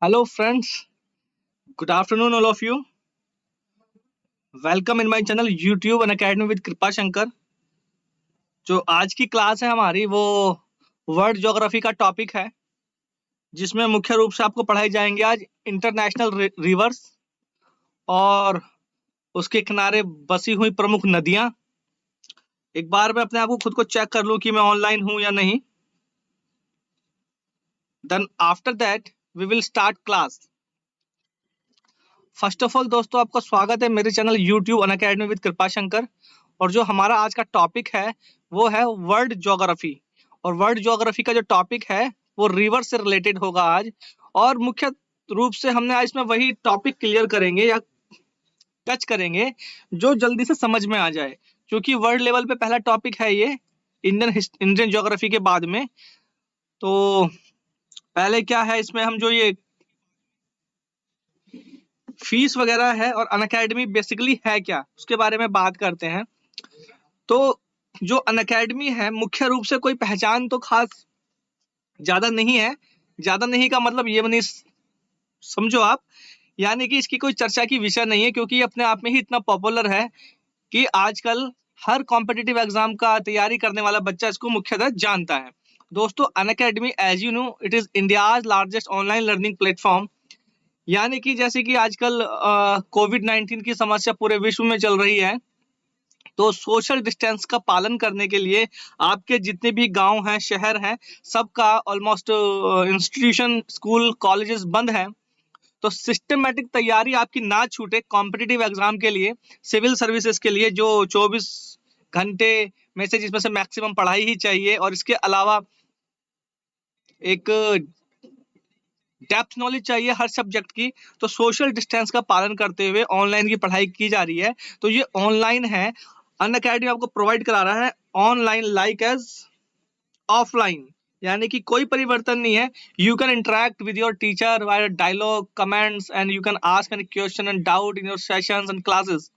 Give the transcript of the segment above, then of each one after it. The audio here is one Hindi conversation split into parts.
Hello, friends. Good afternoon, all of you. Welcome in my channel YouTube and Academy with कृपा शंकर। जो आज की क्लास है हमारी वो वर्ल्ड ज्योग्राफी का टॉपिक है, जिसमें मुख्य रूप से आपको पढ़ाई जाएंगे आज इंटरनेशनल रिवर्स और उसके किनारे बसी हुई प्रमुख नदियां। एक बार मैं अपने आप को खुद को चेक कर लूं कि मैं ऑनलाइन हूं या नहीं। Then after that we will start class. First of all दोस्तों, आपका स्वागत है मेरे channel YouTube Unacademy with Kripa Shankar. और जो हमारा आज का टॉपिक है वो है वर्ल्ड ज्योग्राफी। और वर्ल्ड ज्योग्राफी का जो टॉपिक है वो रिवर से रिलेटेड होगा आज। और मुख्य रूप से हमने आज इसमें वही टॉपिक क्लियर करेंगे या टच करेंगे जो जल्दी से समझ में आ जाए, क्योंकि वर्ल्ड लेवल पे पहला टॉपिक है ये इंडियन ज्योग्राफी के बाद में। तो पहले क्या है इसमें, हम जो ये फीस वगैरह है और अनअकैडमी बेसिकली है क्या, उसके बारे में बात करते हैं। तो जो अनअकैडमी है मुख्य रूप से कोई पहचान तो खास ज्यादा नहीं है। ज्यादा नहीं का मतलब ये नहीं समझो आप, यानी कि इसकी कोई चर्चा की विषय नहीं है, क्योंकि ये अपने आप में ही इतना पॉपुलर है कि आजकल हर कॉम्पिटिटिव एग्जाम का तैयारी करने वाला बच्चा इसको मुख्यतः जानता है। दोस्तों, Unacademy as you know it is India's largest online learning platform. यानी कि जैसे कि आजकल कोविड-19 की समस्या पूरे विश्व में चल रही है, तो सोशल डिस्टेंस का पालन करने के लिए आपके जितने भी गांव हैं, शहर हैं, सबका ऑलमोस्ट इंस्टीट्यूशन, स्कूल, कॉलेजेस बंद हैं। तो सिस्टमेटिक तैयारी आपकी ना छूटे कॉम्पिटिटिव एग्जाम के लिए, सिविल सर्विसेज के लिए, जो 24 घंटे में से जिसमें से मैक्सिमम पढ़ाई ही चाहिए, और इसके अलावा एक डेप्थ नॉलेज चाहिए हर सब्जेक्ट की। तो सोशल डिस्टेंस का पालन करते हुए ऑनलाइन की पढ़ाई की जा रही है। तो ये ऑनलाइन है, अनअकैडमी आपको प्रोवाइड करा रहा है ऑनलाइन लाइक एज ऑफलाइन। यानी कि कोई परिवर्तन नहीं है। You can interact with your teacher via dialogue, comments, and you can ask any question and doubt in your sessions and classes.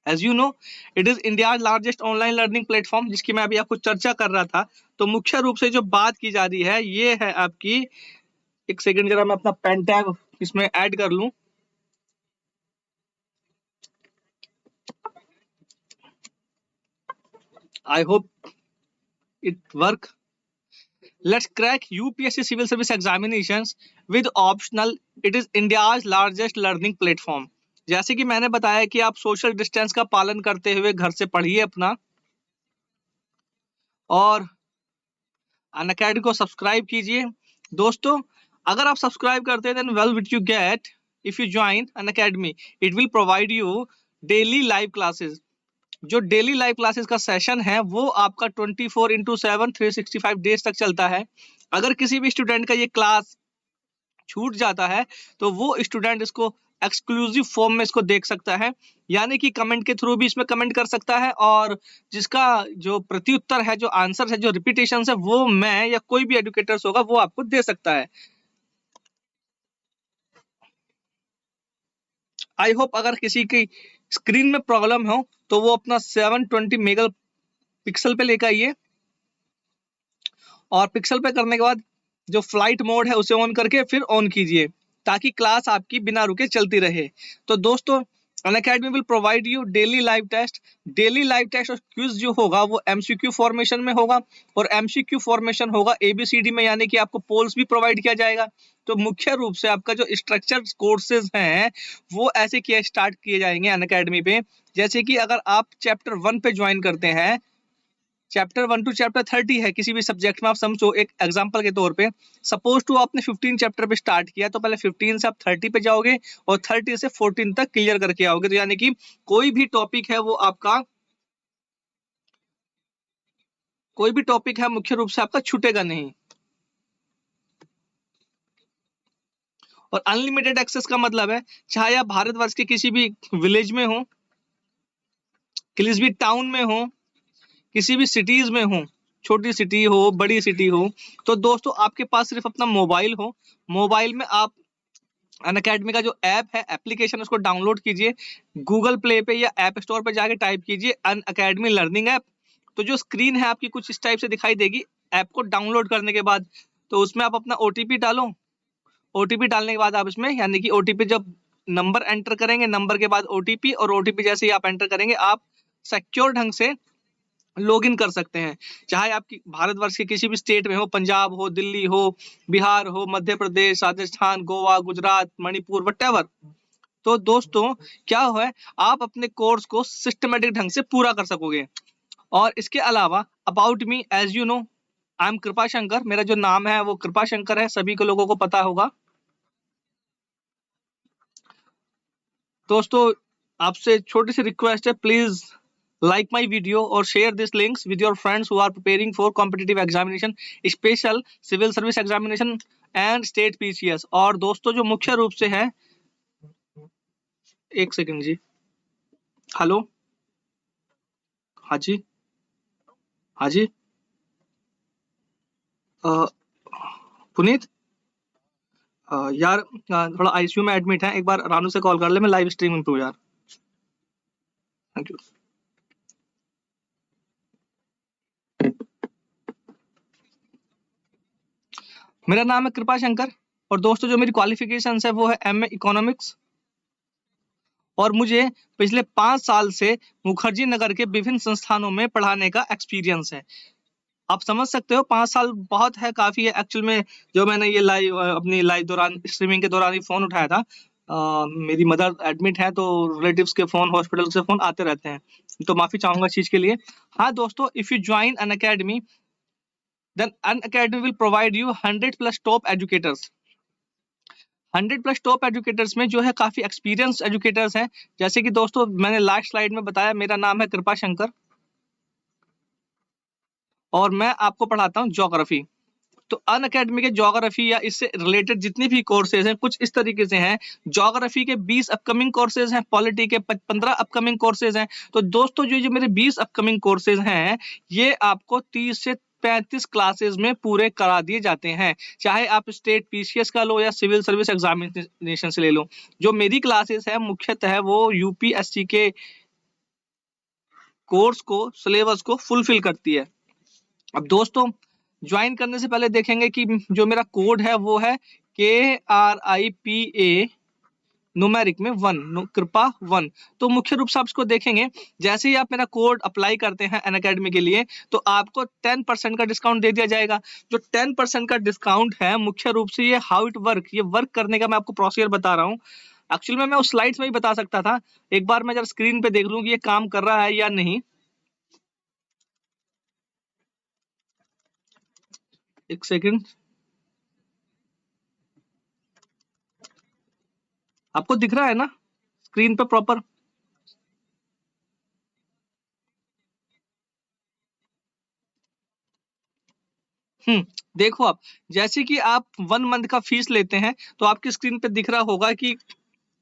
As you know it is India largest online learning platform, जिसकी मैं अभी आपको चर्चा कर रहा था। तो मुख्य रूप से जो बात की जा रही है ये है आपकी, एक सेकंड जरा मैं अपना पेन टैब इसमें ऐड कर लूं। I hope it work. Let's crack UPSC civil service examinations with optional. It is India's largest learning platform. जैसे कि मैंने बताया कि आप सोशल डिस्टेंस का पालन करते हुए घर से पढ़िए अपना, और अनअकैडमी को सब्सक्राइब कीजिए। दोस्तों, अगर आप सब्सक्राइब करते हैं then well which you get if you join Unacademy, it will provide you daily live classes. जो डेली लाइव क्लासेस का सेशन है वो आपका 24/7 365 डेज तक चलता है। अगर किसी भी स्टूडेंट का ये क्लास छूट जाता है तो वो स्टूडेंट इसको एक्सक्लूसिव फॉर्म में इसको देख सकता है, यानी कि कमेंट के थ्रू भी इसमें कमेंट कर सकता है, और जिसका जो प्रत्युत्तर है, जो आंसर है, जो रिपीटेशन है, वो मैं या कोई भी एडुकेटर्स होगा वो आपको दे सकता है। आई होप अगर किसी की स्क्रीन में प्रॉब्लम हो तो वो अपना 720 मेगा पिक्सल पे लेकर आइए, और पिक्सल पे करने के बाद जो फ्लाइट मोड है उसे ऑन करके फिर ऑन कीजिए, ताकि क्लास आपकी बिना रुके चलती रहे। तो दोस्तों, Unacademy will provide you daily live test. Daily live test और क्विज जो होगा वो एमसीक्यू फॉर्मेशन में होगा, और एमसीक्यू फॉर्मेशन होगा एबीसीडी में, यानी कि आपको पोल्स भी प्रोवाइड किया जाएगा। तो मुख्य रूप से आपका जो स्ट्रक्चर्ड कोर्सेज हैं वो ऐसे किए स्टार्ट किए जाएंगे अनअकैडमी पे। जैसे कि अगर आप चैप्टर 1 पे ज्वाइन करते हैं, चैप्टर 1 टू चैप्टर 30 है किसी भी सब्जेक्ट में, आप समझो एक एग्जांपल के तौर पे, सपोज टू आपने 15 चैप्टर पे स्टार्ट किया, तो पहले 15 से आप 30 पे जाओगे और 30 से 14 तक क्लियर करके आओगे। तो यानी कि कोई भी टॉपिक है वो आपका, कोई भी टॉपिक है मुख्य रूप से आपका छूटेगा नहीं। और अनलिमिटेड एक्सेस का मतलब है चाहे आप भारतवर्ष के किसी भी विलेज में हो, किसी भी टाउन में हो, किसी भी सिटीज में हो, छोटी सिटी हो, बड़ी सिटी हो, तो दोस्तों आपके पास सिर्फ अपना मोबाइल हो, मोबाइल में आप अनअकैडमी का जो ऐप है, एप्लीकेशन, उसको डाउनलोड कीजिए। गूगल प्ले पे या ऐप स्टोर पे जाके टाइप कीजिए अनअकैडमी लर्निंग ऐप। तो जो स्क्रीन है आपकी कुछ इस टाइप से दिखाई देगी। ऐप को डाउनलोड करने के बाद तो उसमें आप अपना ओटीपी डालो, ओटीपी डालने के बाद आप इसमें, यानी कि ओटीपी जब नंबर एंटर करेंगे, नंबर के बाद ओटीपी, और ओटीपी जैसे ही आप एंटर करेंगे, आप सिक्योर ढंग से लॉगिन कर सकते हैं। चाहे आपकी भारतवर्ष के किसी भी स्टेट में हो, पंजाब हो, दिल्ली हो, बिहार हो, मध्य प्रदेश, राजस्थान, गोवा, गुजरात, मणिपुर, व्हाटएवर। तो दोस्तों क्या है, आप अपने कोर्स को सिस्टमेटिक ढंग से पूरा कर सकोगे। और इसके अलावा about me, as you know, I am Kripa Shankar. मेरा जो नाम है वो कृपा शंकर है, सभी को लोगों को पता होगा। दोस्तों आपसे छोटी सी रिक्वेस्ट है, please like my video or share these links with your friends who are preparing for competitive examination, special civil service examination and state PCS। और दोस्तों जो मुख्य रूप से है, एक सेकंड जी, हेलो, हाँ जी, हाँ जी, पुनीत, यार थोड़ा आईसीयू में एडमिट है, एक बार रानू से कॉल कर ले, मैं लाइव स्ट्रीमिंग पे हूँ यार। Thank you. मेरा नाम है कृपा शंकर, और दोस्तों जो मेरी क्वालिफिकेशन है वो है MA इकोनॉमिक्स, और मुझे पिछले 5 साल से मुखर्जी नगर के विभिन्न संस्थानों में पढ़ाने का एक्सपीरियंस है। आप समझ सकते हो 5 साल बहुत है, काफी है। एक्चुअल में जो मैंने ये लाइव अपनी लाइव दौरान स्ट्रीमिंग के दौरान ही फोन उठाया था, मेरी मदर एडमिट है, तो रिलेटिव्स के फोन, हॉस्पिटल से फोन आते रहते हैं, तो माफी चाहूंगा इस चीज के लिए। हाँ दोस्तों, if you join Unacademy, then Unacademy will provide you 100+ top educators. 100+ top educators में जो है काफी एक्सपीरियंस एजुकेटर्स हैं। जैसे कि दोस्तों मैंने लास्ट स्लाइड में बताया, मेरा नाम है कृपा शंकर, और मैं आपको पढ़ाता हूँ ज्योग्राफी। तो अन अकेडमी के ज्योग्राफी या इससे रिलेटेड जितनी भी कोर्सेज हैं कुछ इस तरीके से हैं। ज्योग्राफी के 20 अपकमिंग कोर्सेज हैं, पॉलिटी के 15 अपकमिंग कोर्सेज हैं। तो दोस्तों जो मेरे 20 अपकमिंग कोर्सेज हैं, ये आपको 30 से 35 क्लासेस में पूरे करा दिए जाते हैं। चाहे आप स्टेट पीसीएस का लो या सिविल सर्विस एग्जामिनेशन से ले लो। जो मेरी क्लासेस है मुख्यतः वो यूपीएससी के कोर्स को, सिलेबस को फुलफिल करती है। अब दोस्तों ज्वाइन करने से पहले देखेंगे कि जो मेरा कोड है वो है KRIPA न्यूमेरिक में 1, कृपा 1। तो मुख्य रूप से आप इसको देखेंगे, जैसे ही आप मेरा कोड अप्लाई करते हैं अन अकेडमी के लिए, तो आपको 10% का डिस्काउंट दे दिया जाएगा। जो 10% का डिस्काउंट है, मुख्य रूप से ये हाउ इट वर्क, ये वर्क करने का मैं आपको प्रोसीजर बता रहा हूँ। एक्चुअली में मैं उस स्लाइड्स में ही बता सकता था, एक बार मैं जरा स्क्रीन पे देख लूं कि ये काम कर रहा है या नहीं। एक सेकेंड, आपको दिख रहा है ना स्क्रीन पे प्रॉपर? देखो आप, जैसे कि आप 1 मंथ का फीस लेते हैं, तो आपकी स्क्रीन पे दिख रहा होगा कि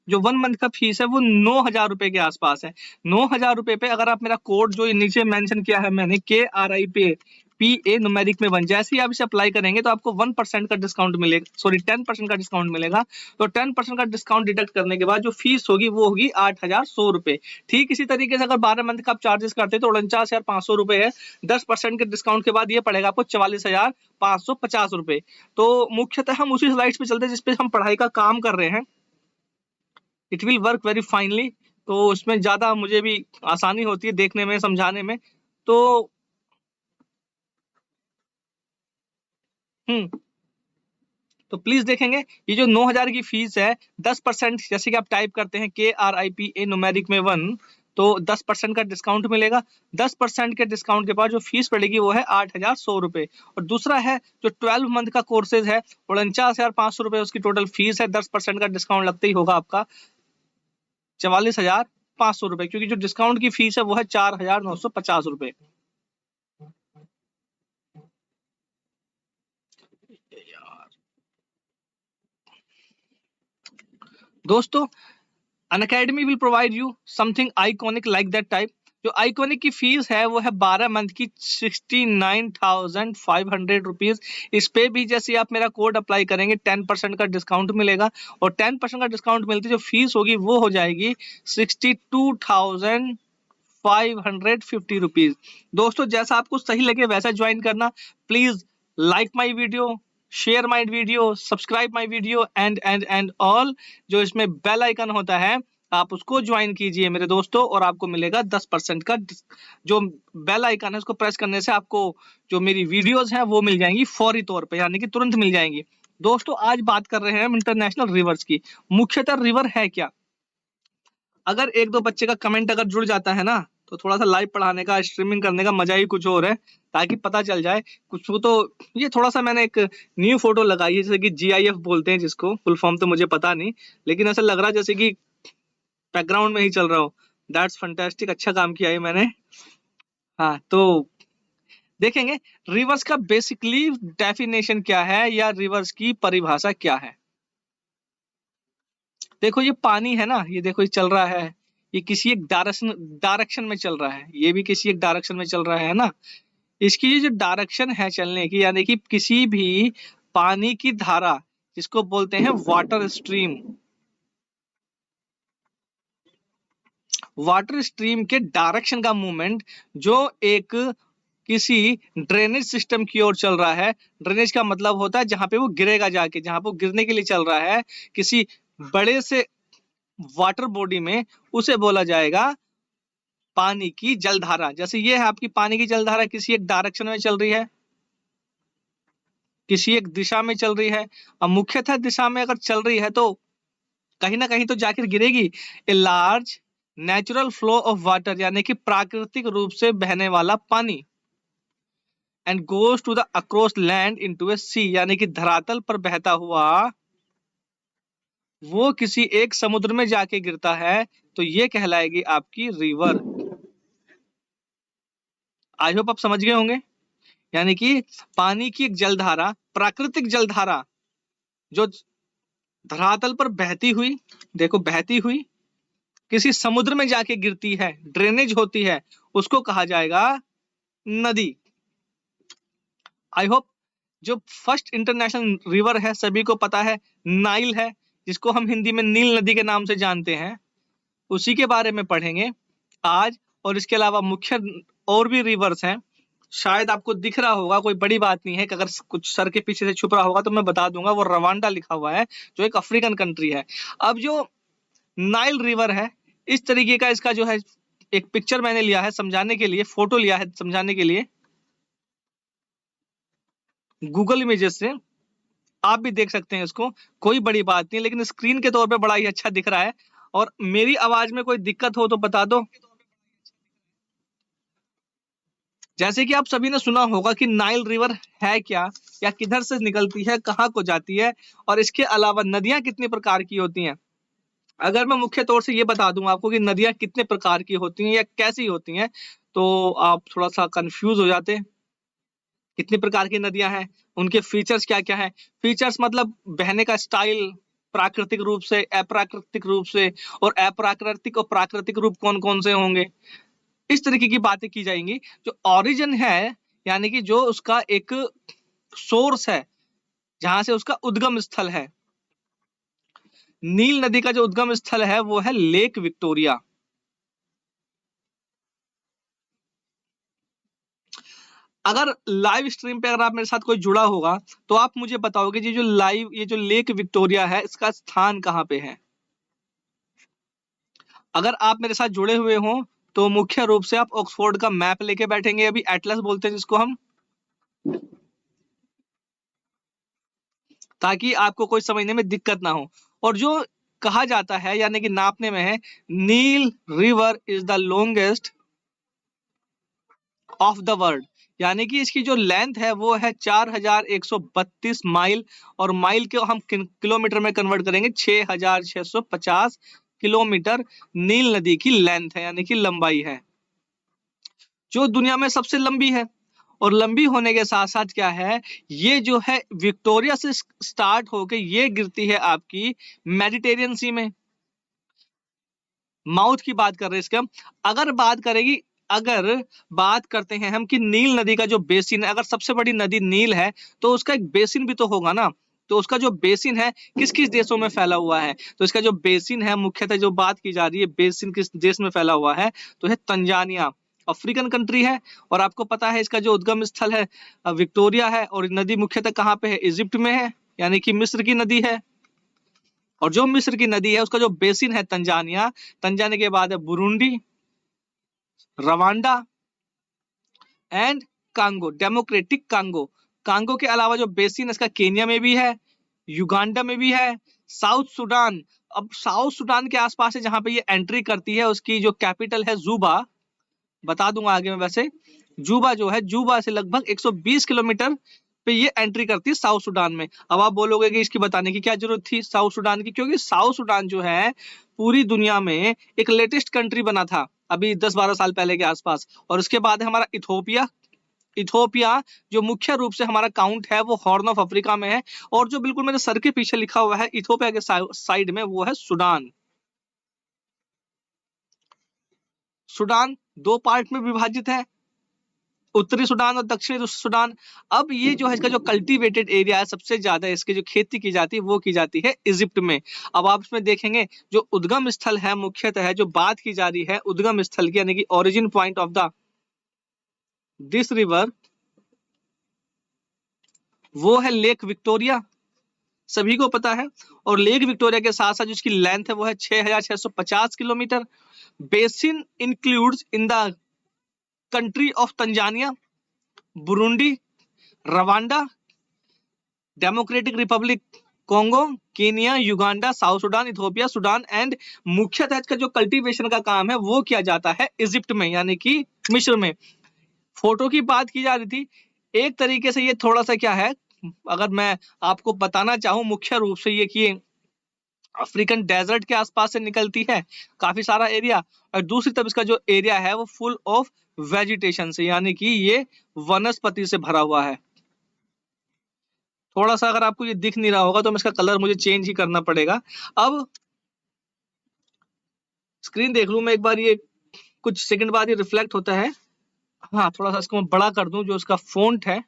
जो 1 मंथ का फीस है वो 9,000 रुपए के आसपास है। 9,000 रुपए पे अगर आप मेरा कोड जो नीचे मेंशन किया है मैंने, KRIPA न्यूमेरिक में 1, जैसे ही आप इसे अप्लाई करेंगे तो आपको 1% का डिस्काउंट मिलेगा, सॉरी 10% का डिस्काउंट मिलेगा। तो 10% का डिस्काउंट डिडक्ट करने के बाद जो फीस होगी वो होगी 8,100 रुपए। ठीक इसी तरीके से अगर 12 मंथ का आप चार्जेस करते हैं तो 49,500 रुपए है। 10% के डिस्काउंट के बाद ये पड़ेगा आपको 44,550 रुपए। तो मुख्यतः हम उसी स्लाइड्स पे चलते हैं जिसपे हम पढ़ाई का काम कर रहे हैं। It will work very finally. तो उसमें ज्यादा मुझे भी आसानी होती है देखने में, समझाने में। तो हम्म तो प्लीज देखेंगे, ये जो 9,000 की फीस है, 10% जैसे कि आप टाइप करते हैं KRIPA न्यूमेरिक में 1, तो 10% का डिस्काउंट मिलेगा। 10% के डिस्काउंट के बाद जो फीस पड़ेगी वो है 8,100 रुपए। और दूसरा है जो 12 मंथ का कोर्सेज है, 49,500 रुपए उसकी टोटल फीस है। 10% का डिस्काउंट लगते ही होगा आपका 44,500 रुपए, क्योंकि जो डिस्काउंट की फीस है वो है 4,950 रुपए। दोस्तों Unacademy will provide you something iconic like that type. जो आइकॉनिक की फीस है वो है 12 मंथ की 69,500 रुपीज। इस पे भी जैसे आप मेरा कोड अप्लाई करेंगे 10% का डिस्काउंट मिलेगा, और 10% का डिस्काउंट मिलते जो फीस होगी वो हो जाएगी 62,550 रुपीज। दोस्तों जैसा आपको सही लगे वैसा ज्वाइन करना। Please like my video, share my video, subscribe my video and all. जो इसमें बेल आइकन होता है आप उसको ज्वाइन कीजिए मेरे दोस्तों, और आपको मिलेगा 10% का जो बेल आइकन है उसको प्रेस करने से आपको जो मेरी वीडियोस हैं वो मिल जाएंगी फौरी तौर पे, यानी कि तुरंत मिल जाएंगी। दोस्तों आज बात कर रहे हैं हम इंटरनेशनल रिवर्स की। मुख्यतः रिवर है क्या? अगर एक दो बच्चे का कमेंट अगर जुड़ जाता है ना तो थोड़ा सा लाइव पढ़ाने का, स्ट्रीमिंग करने का मजा ही कुछ और है, ताकि पता चल जाए कुछ को। तो ये थोड़ा सा मैंने एक न्यू फोटो लगाई है, जैसे कि GIF बोलते हैं जिसको, फुल फॉर्म तो मुझे पता नहीं, लेकिन ऐसा लग रहा है जैसे कि बैकग्राउंड में ही चल रहा हो। दैट्स फंटास्टिक, अच्छा काम किया है मैंने। हाँ, तो देखेंगे रिवर्स का बेसिकली डेफिनेशन क्या है या रिवर्स की परिभाषा क्या है। देखो ये पानी है ना, ये देखो ये चल रहा है, ये किसी एक डायरेक्शन में चल रहा है, ये भी किसी एक डायरेक्शन में चल रहा है ना। इसकी ये जो डायरेक्शन है चलने की, यानी कि किसी भी पानी की धारा जिसको बोलते हैं वाटर स्ट्रीम, वाटर स्ट्रीम के डायरेक्शन का मूवमेंट जो एक किसी ड्रेनेज सिस्टम की ओर चल रहा है। ड्रेनेज का मतलब होता है जहां पे वो गिरेगा जाके, जहां पे वो गिरने के लिए चल रहा है किसी बड़े से वाटर बॉडी में, उसे बोला जाएगा पानी की जलधारा। जैसे ये है आपकी पानी की जलधारा, किसी एक डायरेक्शन में चल रही है, किसी एक दिशा में चल रही है। अब मुख्यतः दिशा में अगर चल रही है तो कहीं ना कहीं तो जाकर गिरेगी। A large natural flow of water, यानी कि प्राकृतिक रूप से बहने वाला पानी, and goes to the across land into a sea, यानी कि धरातल पर बहता हुआ वो किसी एक समुद्र में जाके गिरता है, तो ये कहलाएगी आपकी रिवर। आई होप आप समझ गए होंगे। यानी कि पानी की एक जलधारा, प्राकृतिक जलधारा जो धरातल पर बहती हुई, देखो बहती हुई किसी समुद्र में जाके गिरती है, ड्रेनेज होती है, उसको कहा जाएगा नदी। आई होप जो फर्स्ट इंटरनेशनल रिवर है सभी को पता है, नाइल है, जिसको हम हिंदी में नील नदी के नाम से जानते हैं, उसी के बारे में पढ़ेंगे आज। और इसके अलावा मुख्य और भी रिवर्स हैं, शायद आपको दिख रहा होगा, कोई बड़ी बात नहीं है कि अगर कुछ सर के पीछे से छुप रहा होगा तो मैं बता दूंगा, वो रवांडा लिखा हुआ है जो एक अफ्रीकन कंट्री है। अब जो नाइल रिवर है, इस तरीके का इसका जो है एक पिक्चर मैंने लिया है समझाने के लिए, फोटो लिया है समझाने के लिए गूगल इमेजेस से, आप भी देख सकते हैं इसको, कोई बड़ी बात नहीं, लेकिन स्क्रीन के तौर पे बड़ा ही अच्छा दिख रहा है। और मेरी आवाज में कोई दिक्कत हो तो बता दो। जैसे कि आप सभी ने सुना होगा कि नाइल रिवर है क्या, या किधर से निकलती है, कहाँ को जाती है, और इसके अलावा नदियां कितने प्रकार की होती हैं। अगर मैं मुख्य तौर से ये बता दूं आपको कि नदियां कितने प्रकार की होती हैं या कैसी होती हैं, तो आप थोड़ा सा कंफ्यूज हो जाते हैं। कितनी प्रकार की नदियां हैं, उनके फीचर्स क्या क्या है। फीचर्स मतलब बहने का स्टाइल, प्राकृतिक रूप से, अप्राकृतिक रूप से, और अप्राकृतिक और प्राकृतिक रूप कौन कौन से होंगे, इस तरीके की बातें की जाएंगी। जो ओरिजिन है, यानी कि जो उसका एक सोर्स है, जहां से उसका उद्गम स्थल है, नील नदी का जो उद्गम स्थल है वो है लेक विक्टोरिया। अगर लाइव स्ट्रीम पे अगर आप मेरे साथ कोई जुड़ा होगा तो आप मुझे बताओगे जी, जो लाइव ये जो लेक विक्टोरिया है इसका स्थान कहाँ पे है। अगर आप मेरे साथ जुड़े हुए हो तो मुख्य रूप से आप ऑक्सफोर्ड का मैप लेके बैठेंगे, अभी एटलस बोलते हैं जिसको हम, ताकि आपको कोई समझने में दिक्कत ना हो। और जो कहा जाता है यानी कि नापने में है, Nile river is the longest of the world, यानी कि इसकी जो लेंथ है वो है 4132 माइल, और माइल को हम किलोमीटर में कन्वर्ट करेंगे 6650 किलोमीटर नील नदी की लेंथ है, यानी कि लंबाई है, जो दुनिया में सबसे लंबी है। और लंबी होने के साथ साथ क्या है, ये जो है विक्टोरिया से स्टार्ट होके ये गिरती है आपकी मेडिटेरियन सी में। माउथ की बात कर रहे हैं इसके हम। अगर बात करते हैं हम कि नील नदी का जो बेसिन है, अगर सबसे बड़ी नदी नील है तो उसका एक बेसिन भी तो होगा ना, तो उसका जो बेसिन है किस किस देशों में फैला हुआ है, तो इसका जो बेसिन है मुख्यतः जो बात की जा रही है बेसिन किस देश में फैला हुआ है, तो है तंजानिया, अफ्रीकन कंट्री है, और आपको पता है इसका जो उद्गम स्थल है विक्टोरिया है, और नदी मुख्यतः कहाँ पे है, इजिप्ट में है, यानी कि मिस्र की नदी है। और जो मिस्र की नदी है उसका जो बेसिन है तंजानिया, तंजानिया के बाद है Burundi, Rwanda and Congo, democratic Congo. Congo के अलावा जो बेसिन इसका केन्या में भी है, युगांडा में भी है, साउथ सूडान। अब साउथ सूडान के आसपास है जहां पे ये एंट्री करती है, उसकी जो कैपिटल है जूबा, बता दूंगा आगे में। वैसे जूबा जो है, जूबा से लगभग 120 किलोमीटर पे ये एंट्री करती है साउथ सूडान में। अब आप बोलोगे कि इसकी बताने की क्या जरूरत थी साउथ सूडान की, क्योंकि साउथ सूडान जो है पूरी दुनिया में एक लेटेस्ट कंट्री बना था अभी 10-12 साल पहले के आसपास। और उसके बाद है हमारा इथोपिया। इथोपिया जो मुख्य रूप से हमारा काउंट है वो हॉर्न ऑफ अफ्रीका में है, और जो बिल्कुल मेरे सर के पीछे लिखा हुआ है इथोपिया के साइड में वो है सूडान। सूडान दो पार्ट में विभाजित है, उत्तरी सूडान और दक्षिणी सूडान। अब ये जो है इसका जो कल्टीवेटेड एरिया है सबसे ज्यादा इसकी जो खेती की जाती है वो की जाती है इजिप्ट में। अब आप इसमें देखेंगे जो उद्गम स्थल है मुख्यतः जो बात की जा रही है उद्गम स्थल की, यानी कि origin point of the this river, वो है लेक विक्टोरिया, सभी को पता है। और लेक विक्टोरिया के साथ साथ जिसकी लेंथ है वो है 6650 kilometre. Basin includes in the country of Tanzania, Burundi, Rwanda, democratic Republic Congo, Kenya, Uganda, south Sudan, Ethiopia, Sudan and मुख्यतः इसका जो कल्टीवेशन का काम है वो किया जाता है इजिप्ट में, यानी कि मिस्र में। फोटो की बात की जा रही थी, एक तरीके से ये थोड़ा सा क्या है, अगर मैं आपको बताना चाहूं मुख्य रूप से ये कि अफ्रीकन डेजर्ट के आसपास से निकलती है काफी सारा एरिया, और दूसरी तरफ इसका जो एरिया है वो फुल ऑफ वेजिटेशन से, यानी कि ये वनस्पति से भरा हुआ है। थोड़ा सा अगर आपको ये दिख नहीं रहा होगा तो मैं इसका कलर मुझे चेंज ही करना पड़ेगा। अब स्क्रीन देख लूं मैं एक बार, ये कुछ सेकंड बाद ये रिफ्लेक्ट होता है। हाँ, थोड़ा सा इसको मैं बड़ा कर दूं जो इसका फॉन्ट है,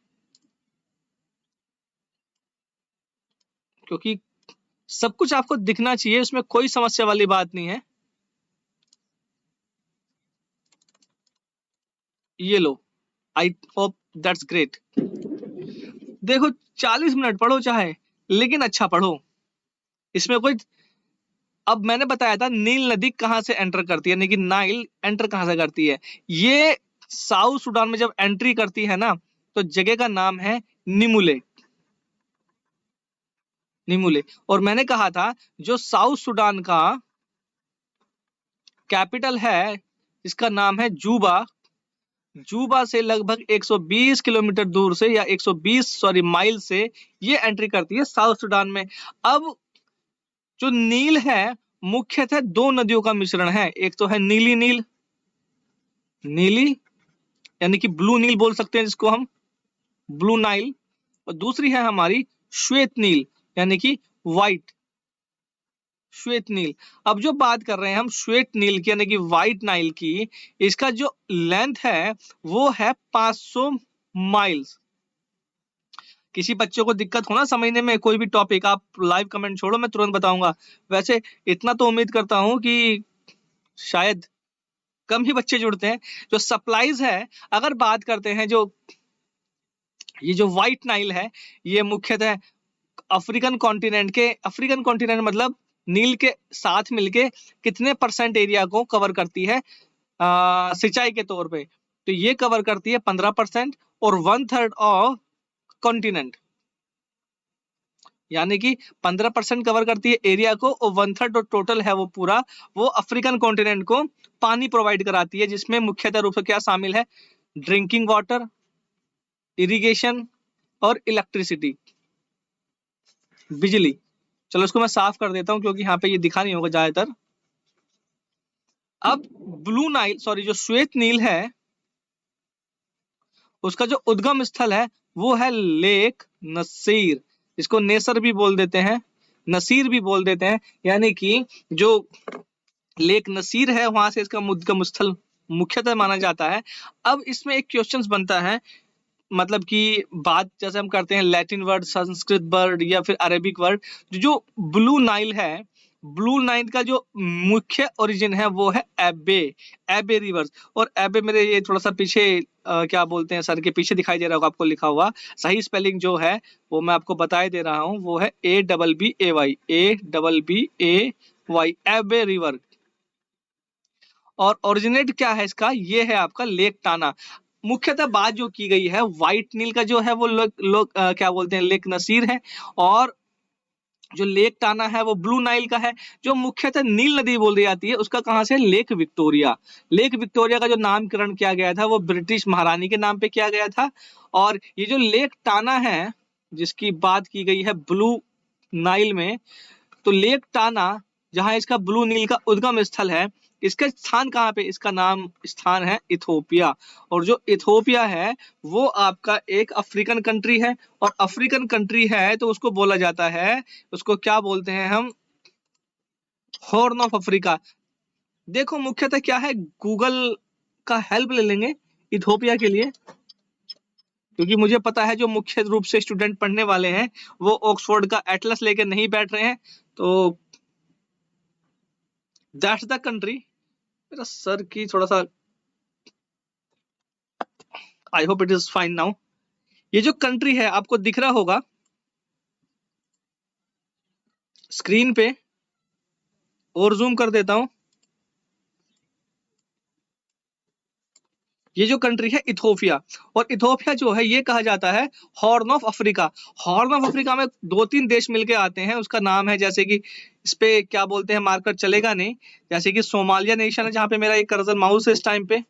क्योंकि सब कुछ आपको दिखना चाहिए, इसमें कोई समस्या वाली बात नहीं है। ये लो, आई होप दैट्स ग्रेट। देखो 40 मिनट पढ़ो चाहे, लेकिन अच्छा पढ़ो, इसमें कोई। अब मैंने बताया था नील नदी कहां से एंटर करती है, यानी कि नाइल एंटर कहां से करती है। ये साउथ सूडान में जब एंट्री करती है ना तो जगह का नाम है निमुले, निमुले। और मैंने कहा था जो साउथ सूडान का कैपिटल है इसका नाम है जूबा। जूबा से लगभग 120 किलोमीटर दूर से, या 120 माइल से ये एंट्री करती है साउथ सूडान में। अब जो नील है मुख्यतः दो नदियों का मिश्रण है, एक तो है नीली नील, नीली यानी कि ब्लू नील बोल सकते हैं जिसको हम, ब्लू नाइल, और दूसरी है हमारी श्वेत नील यानी कि व्हाइट, श्वेत नील। अब जो बात कर रहे हैं हम श्वेत नील की यानी कि व्हाइट नाइल की, इसका जो लेंथ है वो है 500 माइल्स। किसी बच्चे को दिक्कत हो ना समझने में कोई भी टॉपिक, आप लाइव कमेंट छोड़ो, मैं तुरंत बताऊंगा। वैसे इतना तो उम्मीद करता हूं कि शायद कम ही बच्चे जुड़ते हैं। जो सप्लाईज है, अगर बात करते हैं, जो ये जो व्हाइट नाइल है ये मुख्यतः अफ्रीकन कॉन्टिनेंट मतलब नील के साथ मिलके कितने परसेंट एरिया को कवर करती है सिंचाई के तौर पे, तो ये कवर करती है 15%, और 1/3 ऑफ कॉन्टिनेंट, यानी कि 15% कवर करती है एरिया को, और 1/3 टोटल है वो पूरा, वो अफ्रीकन कॉन्टिनेंट को पानी प्रोवाइड कराती है, जिसमें मुख्यतः रूप से क्या शामिल है, ड्रिंकिंग वाटर, इरिगेशन और इलेक्ट्रिसिटी, बिजली। चलो इसको मैं साफ कर देता हूं क्योंकि यहाँ पे ये दिखा नहीं होगा ज्यादातर। अब ब्लू नाइल जो श्वेत नील है उसका जो उद्गम स्थल है वो है लेक नसीर, इसको नेसर भी बोल देते हैं, नसीर भी बोल देते हैं, यानी कि जो लेक नसीर है वहां से इसका उद्गम स्थल मुख्यतः माना जाता है। अब इसमें एक क्वेश्चन बनता है, मतलब कि बात जैसे हम करते हैं लैटिन वर्ड, संस्कृत वर्ड या फिर अरेबिक वर्ड, जो ब्लू नाइल है, ब्लू नाइल का जो मुख्य ओरिजिन है वो है एबे रिवर। और एबे मेरे ये थोड़ा सा पीछे क्या बोलते हैं, सर के पीछे दिखाई दे रहा होगा आपको लिखा हुआ। सही स्पेलिंग जो है वो मैं आपको बताए दे रहा हूँ, वो है ABBAY एबे रिवर। और ओरिजिनेट क्या है इसका, ये है आपका लेक टाना। मुख्यतः बात जो की गई है व्हाइट नील का जो है वो लोग क्या बोलते हैं लेक नसीर है, और जो लेक टाना है वो ब्लू नाइल का है। जो मुख्यतः नील नदी बोल दी जाती है उसका कहां से, लेक विक्टोरिया। लेक विक्टोरिया का जो नामकरण किया गया था वो ब्रिटिश महारानी के नाम पे किया गया था। और ये जो लेक टाना है जिसकी बात की गई है ब्लू नाइल में, तो लेक टाना जहां इसका ब्लू नील का उद्गम स्थल है, इसका स्थान कहाँ पे, इसका नाम स्थान है इथोपिया। और जो इथोपिया है वो आपका एक अफ्रीकन कंट्री है, और अफ्रीकन कंट्री है तो उसको बोला जाता है, उसको क्या बोलते हैं हम, हॉर्न ऑफ अफ्रीका। देखो मुख्यतः क्या है, गूगल का हेल्प ले लेंगे इथोपिया के लिए, क्योंकि मुझे पता है जो मुख्य रूप से स्टूडेंट पढ़ने वाले हैं वो ऑक्सफोर्ड का एटलस लेकर नहीं बैठ रहे हैं। तो दैट्स द कंट्री। मेरा सर की थोड़ा सा, आई hope it is fine now. ये जो कंट्री है आपको दिख रहा होगा स्क्रीन पे, और जूम कर देता हूं। ये जो कंट्री है इथोपिया, और इथोपिया जो है ये कहा जाता है horn of Africa. Horn of Africa में 2-3 देश मिलके आते हैं, उसका नाम है, जैसे कि इस पे क्या बोलते हैं मार्कर चलेगा नहीं, जैसे कि सोमालिया नेशन है जहां पे मेरा एक कर्सर माउस है इस टाइम पे,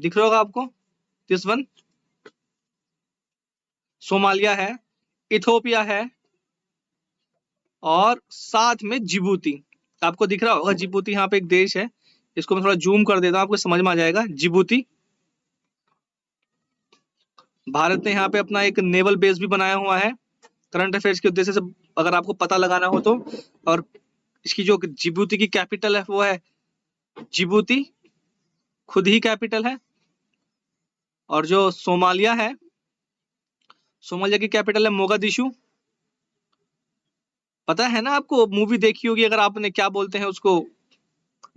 दिख रहा होगा आपको, दिस वन सोमालिया है, इथोपिया है, और साथ में जिबूती। आपको दिख रहा होगा जिबूती, यहाँ पे एक देश है, इसको मैं थोड़ा जूम कर देता हूँ आपको समझ में आ जाएगा। जिबूती, भारत ने यहाँ पे अपना एक नेवल बेस भी बनाया हुआ है करंट अफेयर्स के उद्देश्य से, अगर आपको पता लगाना हो तो। और इसकी जो जिबूती की कैपिटल है वो है जिबूती, खुद ही कैपिटल है। और जो सोमालिया है, सोमालिया की कैपिटल है मोगादिशु। पता है ना आपको, मूवी देखी होगी अगर आपने, क्या बोलते हैं उसको,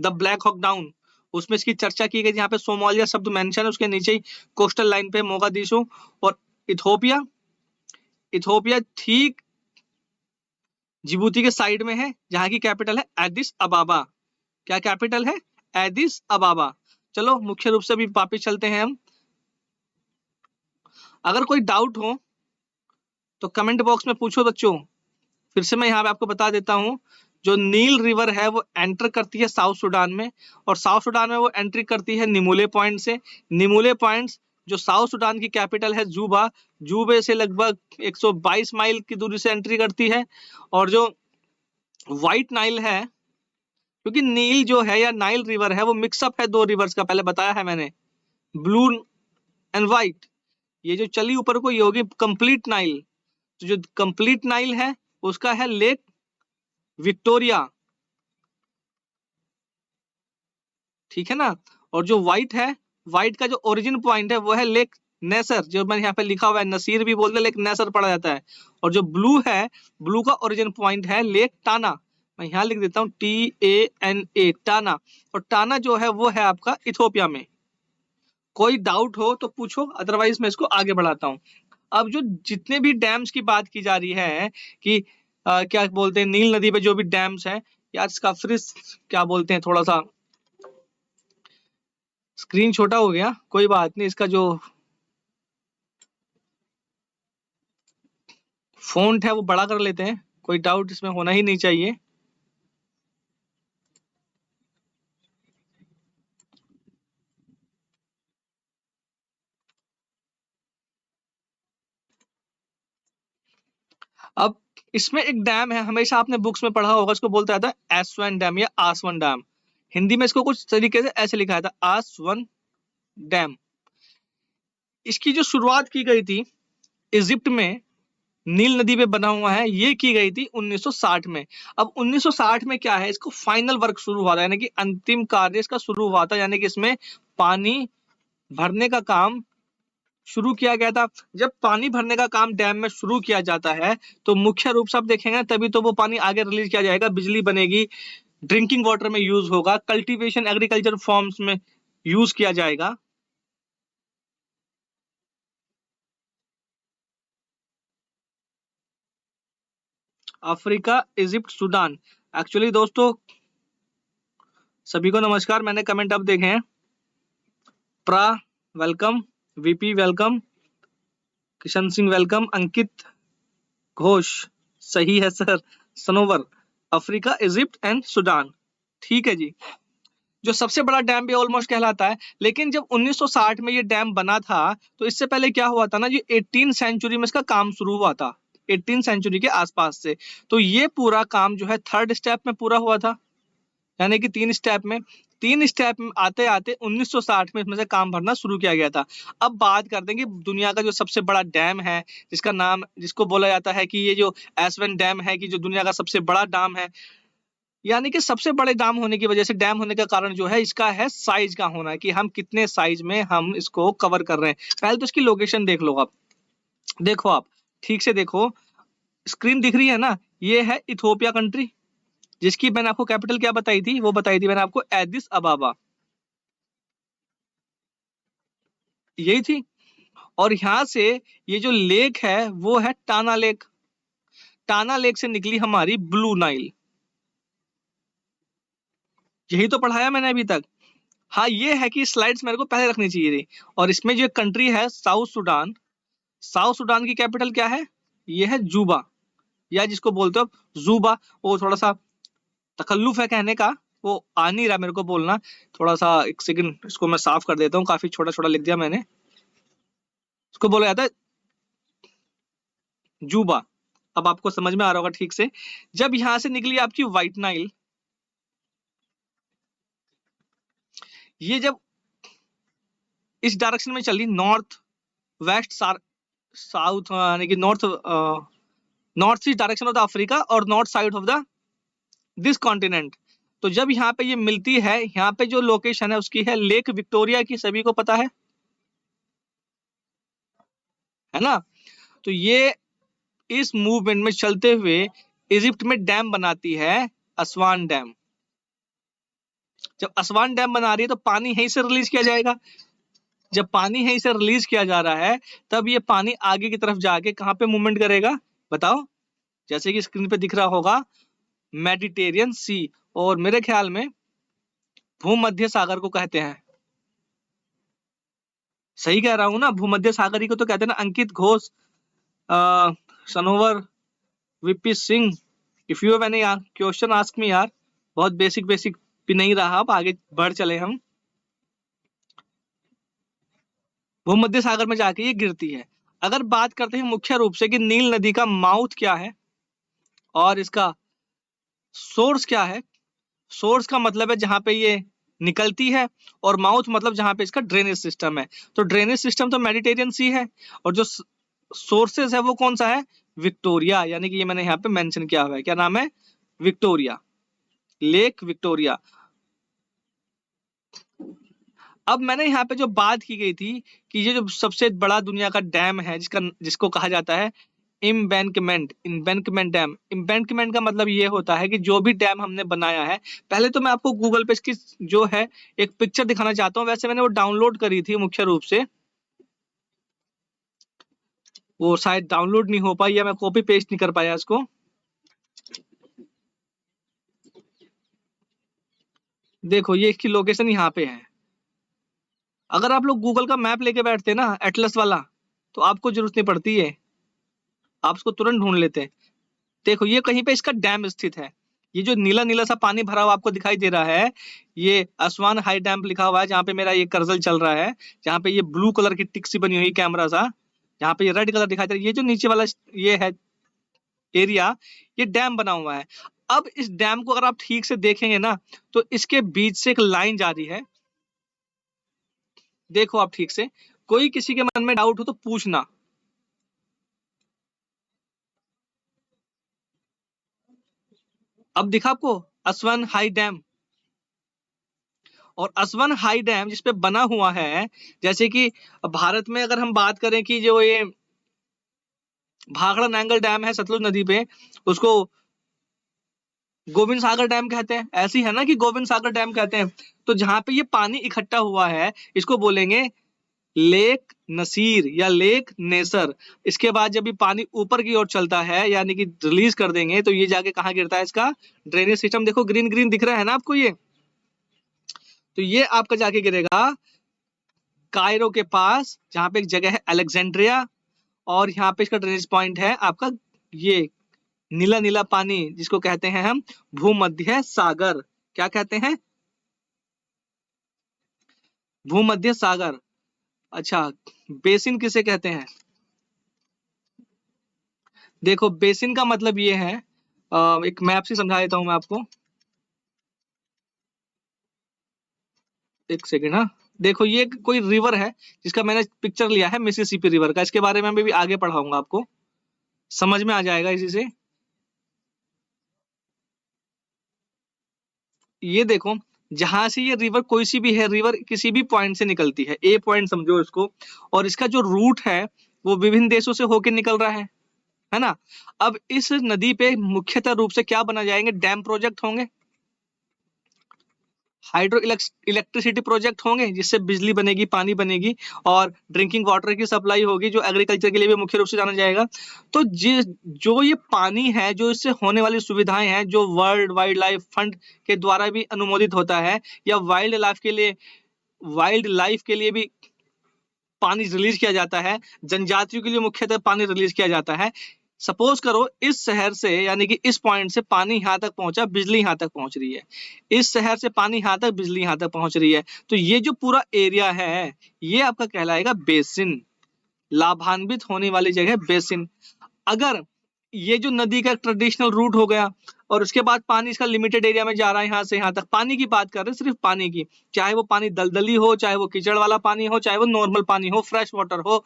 द ब्लैक हॉक डाउन, उसमें इसकी चर्चा की गई, जहाँ पे सोमालिया शब्द मेंशन है उसके नीचे ही कोस्टल लाइन पे मोगादिशु। और इथोपिया, इथोपिया ठीक जिबूती के साइड में है, जहाँ की कैपिटल है एडिस अबाबा। क्या कैपिटल है, एडिस अबाबा। चलो मुख्य रूप से भी वापिस चलते हैं हम। अगर कोई डाउट हो तो कमेंट बॉक्स में पूछो बच्चों। फिर से मैं यहाँ पे आपको बता देता हूँ, जो नील रिवर है वो एंटर करती है साउथ सूडान में, और साउथ सूडान में वो एंट्री करती है निमूले पॉइंट से। निमूले पॉइंट जो साउथ सूडान की कैपिटल है जूबा, जूबे से लगभग 122 माइल की दूरी से एंट्री करती है। और जो व्हाइट नाइल है, क्योंकि नील जो है या नाइल रिवर है वो मिक्सअप है 2 रिवर्स का, पहले बताया है मैंने, ब्लू एंड व्हाइट। ये जो चली ऊपर को ये होगी कंप्लीट नाइल। तो जो कंप्लीट नाइल है उसका है लेक विक्टोरिया, ठीक है ना। और जो व्हाइट है, व्हाइट का जो ओरिजिन पॉइंट है वो है लेक नेसर, जो मैंने यहाँ पे लिखा हुआ है, नसीर भी बोलते हैं लेक नेसर पढ़ा जाता है। और जो ब्लू है, ब्लू का ओरिजिन पॉइंट है लेक टाना, मैं यहाँ लिख देता हूँ TANA, टाना। और टाना जो है वो है आपका इथोपिया में। कोई डाउट हो तो पूछो, अदरवाइज मैं इसको आगे बढ़ाता हूँ। अब जो जितने भी डैम्स की बात की जा रही है कि क्या बोलते हैं नील नदी पे जो भी डैम्स है, यार इसका फ्रिज क्या बोलते हैं, थोड़ा सा स्क्रीन छोटा हो गया, कोई बात नहीं, इसका जो फॉन्ट है वो बड़ा कर लेते हैं, कोई डाउट इसमें होना ही नहीं चाहिए। अब इसमें एक डैम है, हमेशा आपने बुक्स में पढ़ा होगा, इसको बोलता था एसवन डैम या आसवन डैम। हिंदी में इसको कुछ तरीके से ऐसे लिखा था, आसवन डैम। इसकी जो शुरुआत की गई थी इजिप्ट में, नील नदी पे बना हुआ है, ये की गई थी 1960 में। अब 1960 में क्या है, इसको फाइनल वर्क शुरू हुआ था, यानी कि अंतिम कार्य इसका शुरू हुआ था, यानी कि इसमें पानी भरने का काम शुरू किया गया था? जब पानी भरने का काम डैम में शुरू किया जाता है तो मुख्य रूप से आप देखेंगे तभी तो वो पानी आगे रिलीज किया जाएगा, बिजली बनेगी, ड्रिंकिंग वाटर में यूज होगा, कल्टीवेशन एग्रीकल्चर फॉर्म्स में यूज किया जाएगा। Africa, Egypt, Sudan. एक्चुअली दोस्तों सभी को नमस्कार, मैंने कमेंट अब देखे हैं। प्रा welcome, VP welcome, Kishan Singh welcome, Ankit Ghosh सही है sir, Sanobar, Africa, Egypt and Sudan. ठीक है जी। जो सबसे बड़ा डैम भी ऑलमोस्ट कहलाता है, लेकिन जब 1960 में ये डैम बना था तो इससे पहले क्या हुआ था ना जी, 18 सेंचुरी में इसका काम शुरू हुआ था, 18 सेंचुरी के आसपास से। तो ये पूरा काम जो है थर्ड स्टेप में पूरा हुआ था, यानी कि 3 स्टेप में, 3 स्टेप में आते आते 1960 में इसमें से काम भरना शुरू किया गया था। अब बात करते हैं कि दुनिया का जो सबसे बड़ा डैम है, जिसका नाम, जिसको बोला जाता है कि ये जो एसवन डैम है, कि जो दुनिया का सबसे बड़ा डैम है, यानी कि सबसे बड़े डैम होने की वजह से, डैम होने का कारण जो है इसका है साइज का होना, कि हम कितने साइज में हम इसको कवर कर रहे हैं। पहले तो इसकी लोकेशन देख लो आप, देखो आप ठीक से देखो, स्क्रीन दिख रही है ना, ये है इथोपिया कंट्री, जिसकी मैंने आपको कैपिटल क्या बताई थी, वो बताई थी मैंने आपको एडिस अबाबा, यही थी। और यहाँ से ये जो लेक है वो है टाना लेक, टाना लेक से निकली हमारी ब्लू नाइल, यही तो पढ़ाया मैंने अभी तक। हाँ ये है कि स्लाइड्स मेरे को पहले रखनी चाहिए थी। और इसमें जो कंट्री है साउथ सूडान, साउथ सूडान की कैपिटल क्या है, ये है जूबा, या जिसको बोलते हो जूबा। वो थोड़ा सा तकल्लुफ है कहने का, वो आ नहीं रहा मेरे को बोलना, थोड़ा सा एक सेकंड इसको मैं साफ कर देता हूँ, काफी छोटा छोटा लिख दिया मैंने। इसको बोला जाता है जूबा। अब आपको समझ में आ रहा होगा ठीक से। जब यहां से निकली आपकी व्हाइट नाइल, ये जब इस डायरेक्शन में चली, नॉर्थ वेस्ट साउथ, यानी कि north north east direction of the Africa और north side of the this continent. तो जब यहाँ पे ये मिलती है, यहाँ पे जो लोकेशन है उसकी है लेक विक्टोरिया की, सभी को पता है ना। तो ये इस मूवमेंट में चलते हुए इजिप्ट में डैम बनाती है, असवान डैम। जब असवान डैम बना रही है तो पानी यहीं से रिलीज किया जाएगा। जब पानी यहीं से रिलीज किया जा रहा है तब ये पानी आगे की तरफ जाके कहां पे मूवमेंट करेगा बताओ, जैसे कि स्क्रीन पे दिख रहा होगा, मेडिटेरियन सी, और मेरे ख्याल में भूमध्य सागर को कहते हैं। सही कह रहा हूं ना, भूमध्य सागर ही को तो कहते हैं ना। Ankit Ghosh, Sanobar, VP Singh, if you have any question ask me यार। बहुत बेसिक बेसिक भी नहीं रहा, अब आगे बढ़ चले हम। भूमध्य सागर में जाके ये गिरती है। अगर बात करते हैं मुख्य रूप से कि नील नदी का माउथ क्या है और इसका सोर्स क्या है, सोर्स का मतलब है जहां पे ये निकलती है, और माउथ मतलब जहां पे इसका ड्रेनेज सिस्टम है। तो ड्रेनेज सिस्टम तो मेडिटेरियन सी है, और जो सोर्सेज है वो कौन सा है, विक्टोरिया, यानी कि ये मैंने यहाँ पे मेंशन किया हुआ है, क्या नाम है, विक्टोरिया, लेक विक्टोरिया। अब मैंने यहाँ पे जो बात की गई थी कि ये जो सबसे बड़ा दुनिया का डैम है, जिसको कहा जाता है इम्बैंकमेंट, इम्बैंकमेंट डैम। इम्बैंकमेंट का मतलब ये होता है कि जो भी डैम हमने बनाया है, पहले तो मैं आपको गूगल पे इसकी जो है एक पिक्चर दिखाना चाहता हूँ। वैसे मैंने वो डाउनलोड करी थी मुख्य रूप से, वो शायद डाउनलोड नहीं हो पाई या मैं कॉपी पेस्ट नहीं कर पाया इसको। देखो ये इसकी लोकेशन यहाँ पे है। अगर आप लोग गूगल का मैप लेके बैठते ना, एटलस वाला, तो आपको जरूरत नहीं पड़ती है, आप उसको तुरंत ढूंढ लेते हैं। देखो ये कहीं पे इसका डैम स्थित है। ये जो नीला नीला सा पानी भरा हुआ आपको दिखाई दे रहा है, ये असवान हाई डैम लिखा हुआ है, जहाँ पे मेरा ये कर्सर चल रहा है, जहाँ पे ये ब्लू कलर की टिक सी बनी हुई कैमरा सा, जहाँ पे ये रेड कलर दिखाई दे रहा है, ये जो नीचे वाला ये है एरिया, ये डैम बना हुआ है। अब इस डैम को अगर आप ठीक से देखेंगे ना, तो इसके बीच से एक लाइन जा रही है। देखो आप ठीक से, कोई किसी के मन में डाउट हो तो पूछना। अब दिखा आपको असवान हाई डैम, और असवन हाई डैम जिसपे बना हुआ है, जैसे कि भारत में अगर हम बात करें कि जो ये भाखड़ा नांगल डैम है सतलुज नदी पे, उसको गोविंद सागर डैम कहते हैं, ऐसी है ना कि गोविंद सागर डैम कहते हैं। तो जहां पे ये पानी इकट्ठा हुआ है इसको बोलेंगे लेक नसीर या लेक नेसर। इसके बाद जब ये पानी ऊपर की ओर चलता है यानी कि रिलीज कर देंगे तो ये जाके कहाँ गिरता है, इसका ड्रेनेज सिस्टम देखो ग्रीन ग्रीन दिख रहा है ना आपको ये, तो ये आपका जाके गिरेगा कायरो के पास, जहां पे एक जगह है अलेक्जेंड्रिया, और यहाँ पे इसका ड्रेनेज पॉइंट है आपका ये नीला नीला पानी जिसको कहते हैं हम भूमध्य सागर। क्या कहते हैं? भूमध्य सागर। अच्छा, बेसिन किसे कहते हैं? देखो बेसिन का मतलब ये है, एक मैप से समझा देता हूं मैं आपको, एक सेकेंड। हाँ, देखो ये कोई रिवर है जिसका मैंने पिक्चर लिया है मिसिसिपी रिवर का, इसके बारे में मैं भी आगे पढ़ाऊंगा आपको, समझ में आ जाएगा इसी से। ये देखो जहां से ये रिवर कोई सी भी है, रिवर किसी भी पॉइंट से निकलती है, ए पॉइंट समझो इसको, और इसका जो रूट है वो विभिन्न देशों से होकर निकल रहा है ना। अब इस नदी पे मुख्यतः रूप से क्या बना जाएंगे, डैम प्रोजेक्ट होंगे, हाइड्रो इलेक्ट्रिसिटी प्रोजेक्ट होंगे जिससे बिजली बनेगी, पानी बनेगी, और ड्रिंकिंग वाटर की सप्लाई होगी जो एग्रीकल्चर के लिए भी मुख्य रूप से जाना जाएगा। तो जो ये पानी है, जो इससे होने वाली सुविधाएं हैं, जो वर्ल्ड वाइल्ड लाइफ फंड के द्वारा भी अनुमोदित होता है, या वाइल्ड लाइफ के लिए भी पानी रिलीज किया जाता है, जनजातियों के लिए मुख्यतः पानी रिलीज किया जाता है। सपोज करो इस शहर से यानी कि इस पॉइंट से पानी यहां तक पहुंचा, बिजली यहां तक पहुंच रही है, इस शहर से पानी यहां तक, बिजली यहां तक पहुंच रही है, तो ये जो पूरा एरिया है ये आपका कहलाएगा बेसिन, लाभान्वित होने वाली जगह बेसिन। अगर ये जो नदी का ट्रेडिशनल रूट हो गया और उसके बाद पानी इसका लिमिटेड एरिया में जा रहा है, यहाँ से यहाँ तक पानी की बात कर रहे हैं, सिर्फ पानी की, चाहे वो पानी दलदली हो, चाहे वो कीचड़ वाला पानी हो, चाहे वो नॉर्मल पानी हो, फ्रेश वाटर हो,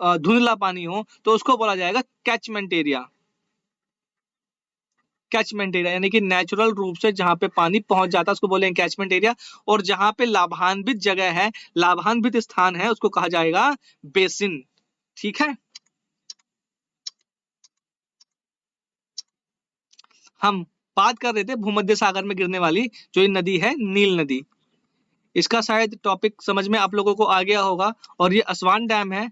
धुंधला पानी हो, तो उसको बोला जाएगा कैचमेंट एरिया। कैचमेंट एरिया यानी कि नेचुरल रूप से जहां पे पानी पहुंच जाता है उसको बोलेंगे कैचमेंट एरिया, और जहां पे लाभान्वित जगह है, लाभान्वित स्थान है, उसको कहा जाएगा बेसिन। ठीक है, हम बात कर रहे थे भूमध्य सागर में गिरने वाली जो ये नदी है, नील नदी, इसका शायद टॉपिक समझ में आप लोगों को आ गया होगा। और ये असवान डैम है,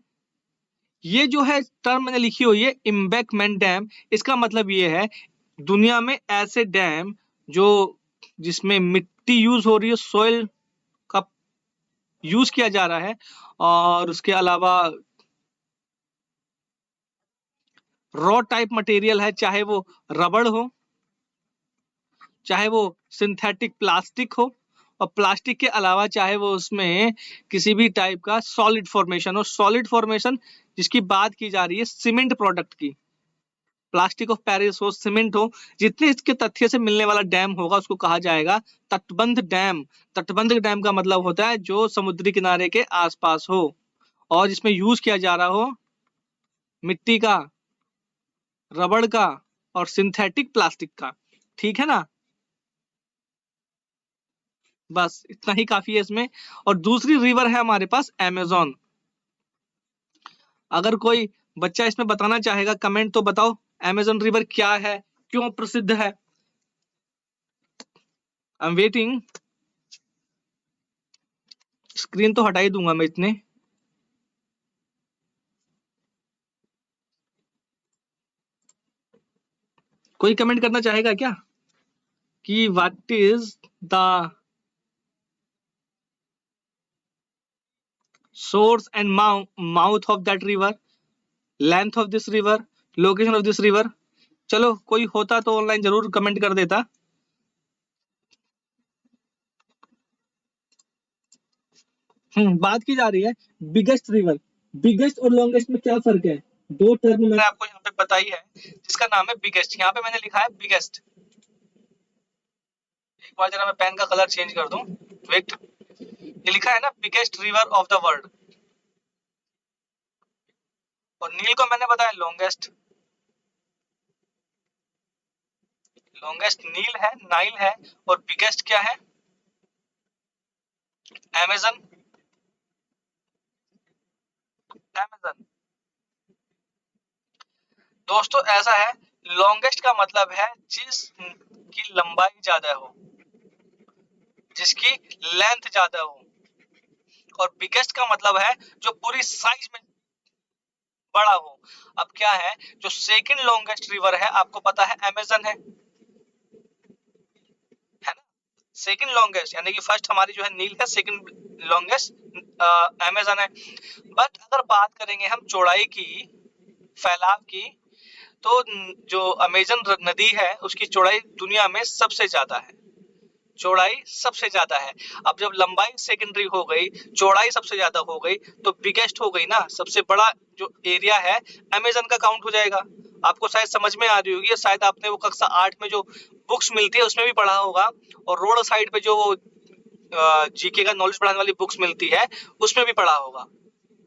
ये जो है टर्म मैंने लिखी हुई है एम्बैंकमेंट डैम, इसका मतलब ये है दुनिया में ऐसे डैम जो जिसमें मिट्टी यूज हो रही है, सोइल का यूज किया जा रहा है, और उसके अलावा रॉ टाइप मटेरियल है, चाहे वो रबड़ हो, चाहे वो सिंथेटिक प्लास्टिक हो, और प्लास्टिक के अलावा चाहे वो उसमें किसी भी टाइप का सॉलिड फॉर्मेशन हो, सॉलिड फॉर्मेशन जिसकी बात की जा रही है सीमेंट प्रोडक्ट की, प्लास्टिक ऑफ पेरिस हो, सीमेंट हो, जितने इसके तथ्य से मिलने वाला डैम होगा उसको कहा जाएगा तटबंध डैम। तटबंध डैम का मतलब होता है जो समुद्री किनारे के आसपास हो और जिसमें यूज किया जा रहा हो मिट्टी का, रबड़ का और सिंथेटिक प्लास्टिक का। ठीक है ना, बस इतना ही काफी है इसमें। और दूसरी रिवर है हमारे पास अमेजोन। अगर कोई बच्चा इसमें बताना चाहेगा कमेंट तो बताओ, अमेजोन रिवर क्या है, क्यों प्रसिद्ध है? I am waiting. स्क्रीन तो हटा ही दूंगा मैं इतने। कोई कमेंट करना चाहेगा क्या कि what is the source and mouth of that river, length of this river, location of this river? चलो कोई होता तो ऑनलाइन जरूर कमेंट कर देता। बात की जा रही है बिगेस्ट रिवर, बिगेस्ट और लॉन्गेस्ट में क्या फर्क है? दो टर्म मैंने आपको यहाँ पे बताई है जिसका नाम है बिगेस्ट, यहाँ पे मैंने लिखा है बिगेस्ट। एक बार जरा मैं पेन का कलर चेंज कर दूं, वेट, ये लिखा है ना biggest river of the world, और नील को मैंने बताया लॉन्गेस्ट। लॉन्गेस्ट नील है, नाइल है, और बिगेस्ट क्या है? Amazon, Amazon. दोस्तों ऐसा है, लॉन्गेस्ट का मतलब है जिस की लंबाई ज्यादा हो, जिसकी लेंथ ज्यादा हो, और बिगेस्ट का मतलब है जो पूरी साइज में बड़ा हो। अब क्या है, जो सेकंड लॉन्गेस्ट रिवर है आपको पता है अमेजन है ना। सेकंड लॉन्गेस्ट यानी कि फर्स्ट हमारी जो है नील है, सेकंड लॉन्गेस्ट अमेजन है। बट अगर बात करेंगे हम चौड़ाई की, फैलाव की, तो जो अमेजन नदी है उसकी चौड़ाई दुनिया में सबसे ज्यादा है, चौड़ाई सबसे ज्यादा है। अब जब लंबाई सेकेंडरी हो गई, चौड़ाई सबसे ज्यादा हो गई, तो बिगेस्ट हो गई ना, सबसे बड़ा जो एरिया है अमेजन का काउंट हो जाएगा। आपको शायद समझ में आ रही होगी, शायद आपने वो कक्षा 8 में जो बुक्स मिलती है उसमें भी पढ़ा होगा, और रोड साइड पे जो वो जीके का नॉलेज बढ़ाने वाली बुक्स मिलती है उसमें भी पढ़ा होगा।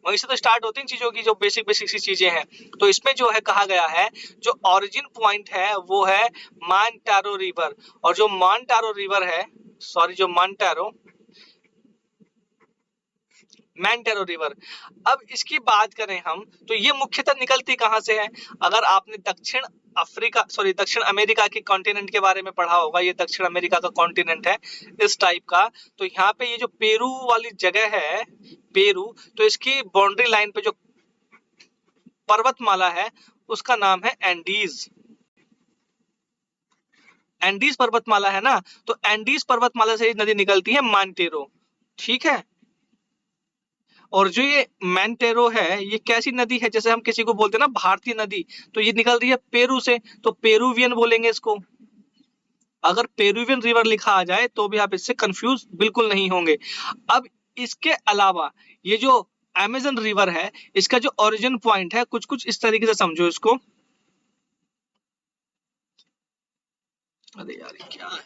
वहीं से तो स्टार्ट होती हैं चीजों की, जो बेसिक बेसिक सी चीजें हैं। तो इसमें जो है कहा गया है, जो ओरिजिन पॉइंट है वो है मानटारो रिवर, और जो मानटारो रिवर है, सॉरी जो मानटारो मैनटेरो रिवर, अब इसकी बात करें हम तो ये मुख्यतः निकलती कहाँ से है। अगर आपने दक्षिण अफ्रीका सॉरी दक्षिण अमेरिका के कॉन्टिनेंट के बारे में पढ़ा होगा, ये दक्षिण अमेरिका का कॉन्टिनेंट है इस टाइप का, तो यहाँ पे ये जो पेरू वाली जगह है, पेरू, तो इसकी बाउंड्री लाइन पे जो पर्वतमाला है उसका नाम है एंडीज। एंडीज पर्वतमाला है ना, तो एंडीज पर्वतमाला से नदी निकलती है मानटेरो, ठीक है। और जो ये मैनटेरो है ये कैसी नदी है, जैसे हम किसी को बोलते हैं ना भारतीय नदी, तो ये निकल रही है पेरू से, तो पेरुवियन बोलेंगे इसको। अगर पेरुवियन रिवर लिखा आ जाए तो भी आप इससे कंफ्यूज बिल्कुल नहीं होंगे। अब इसके अलावा ये जो अमेजन रिवर है, इसका जो ओरिजिन पॉइंट है कुछ कुछ इस तरीके से समझो इसको। अरे यार ये क्या है,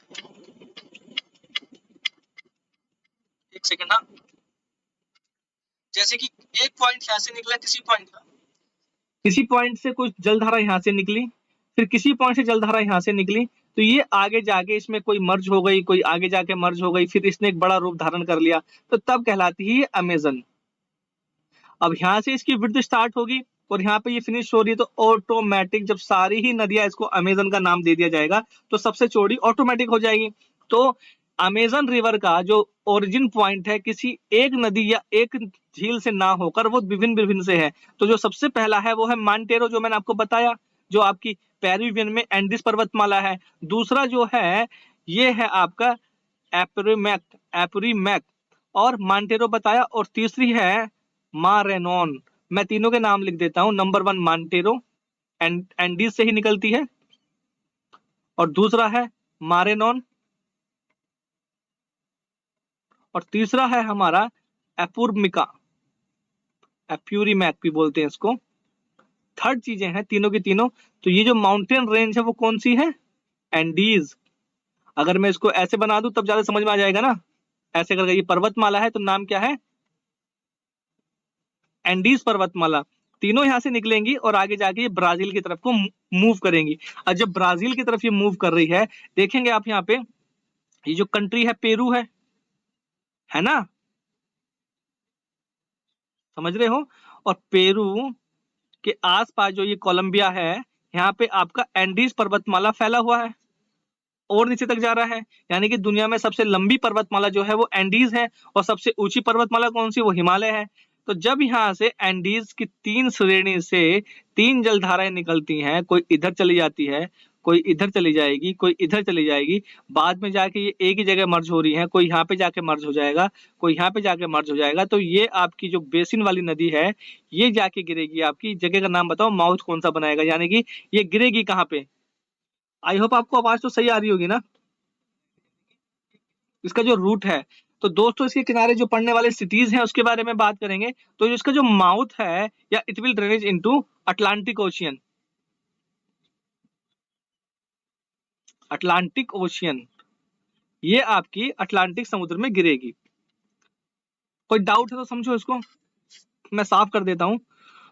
एक सेकंड ना। जैसे कि एक पॉइंट यहाँ से निकला, किसी पॉइंट से कुछ जलधारा यहाँ से निकली, फिर किसी पॉइंट से जलधारा यहाँ से निकली, तो ये आगे जाके इसमें कोई मर्ज हो गई, कोई आगे जाके मर्ज हो गई, फिर इसने एक बड़ा रूप धारण कर लिया, तो तब कहलाती है ये अमेजन। अब यहाँ से इसकी विड्थ स्टार्ट होगी और यहाँ पे ये फिनिश हो रही है, तो ऑटोमेटिक जब सारी ही नदियां इसको अमेजन का नाम दे दिया जाएगा तो सबसे चौड़ी ऑटोमेटिक हो जाएगी। तो अमेजन रिवर का जो ओरिजिन पॉइंट है किसी एक नदी या एक झील से ना होकर वो विभिन्न विभिन्न से है। तो जो सबसे पहला है वो है मानटेरो, जो मैंने आपको बताया, जो आपकी पेरिवियन में एंडीज पर्वतमाला है। दूसरा जो है ये है आपका एप्रीमैक, एप्रीमैक और मानटेरो बताया, और तीसरी है मारेनॉन। मैं तीनों के नाम लिख देता हूं। नंबर 1 मानटेरो, एंडीज से ही निकलती है, और दूसरा है मारेनॉन, और तीसरा है हमारा एपुरमिका, एप्यूरीमैक भी बोलते हैं इसको। थर्ड चीजें हैं तीनों की तीनों। तो ये जो माउंटेन रेंज है वो कौन सी है, एंडीज। अगर मैं इसको ऐसे बना दूं तब ज्यादा समझ में आ जाएगा ना। ऐसे करके ये पर्वतमाला है तो नाम क्या है, एंडीज पर्वतमाला। तीनों यहां से निकलेंगी और आगे जाके ये ब्राजील की तरफ को मूव करेंगी। और जब ब्राजील की तरफ ये मूव कर रही है, देखेंगे आप यहाँ पे ये जो कंट्री है पेरू है ना, समझ रहे हो। और पेरू के आसपास जो ये कोलंबिया है, यहाँ पे आपका एंडीज पर्वतमाला फैला हुआ है और नीचे तक जा रहा है। यानी कि दुनिया में सबसे लंबी पर्वतमाला जो है वो एंडीज है, और सबसे ऊंची पर्वतमाला कौन सी, वो हिमालय है। तो जब यहाँ से एंडीज की 3 श्रेणी से 3 जलधाराएं निकलती हैं, कोई इधर चली जाती है, कोई इधर चली जाएगी, कोई इधर चली जाएगी, बाद में जाके ये एक ही जगह मर्ज हो रही है, कोई यहाँ पे जाके मर्ज हो जाएगा, कोई यहाँ पे जाके मर्ज हो जाएगा, तो ये आपकी जो बेसिन वाली नदी है ये जाके गिरेगी। आपकी जगह का नाम बताओ, माउथ कौन सा बनाएगा, यानी कि ये गिरेगी कहाँ पे। आई होप आपको आवाज तो सही आ रही होगी ना। इसका जो रूट है, तो दोस्तों इसके किनारे जो पड़ने वाले सिटीज हैं उसके बारे में बात करेंगे। तो इसका जो माउथ है, या it will drainage into Atlantic ocean, Atlantic ocean, ये आपकी अटलांटिक समुद्र में गिरेगी। कोई डाउट है तो समझो इसको, मैं साफ कर देता हूं।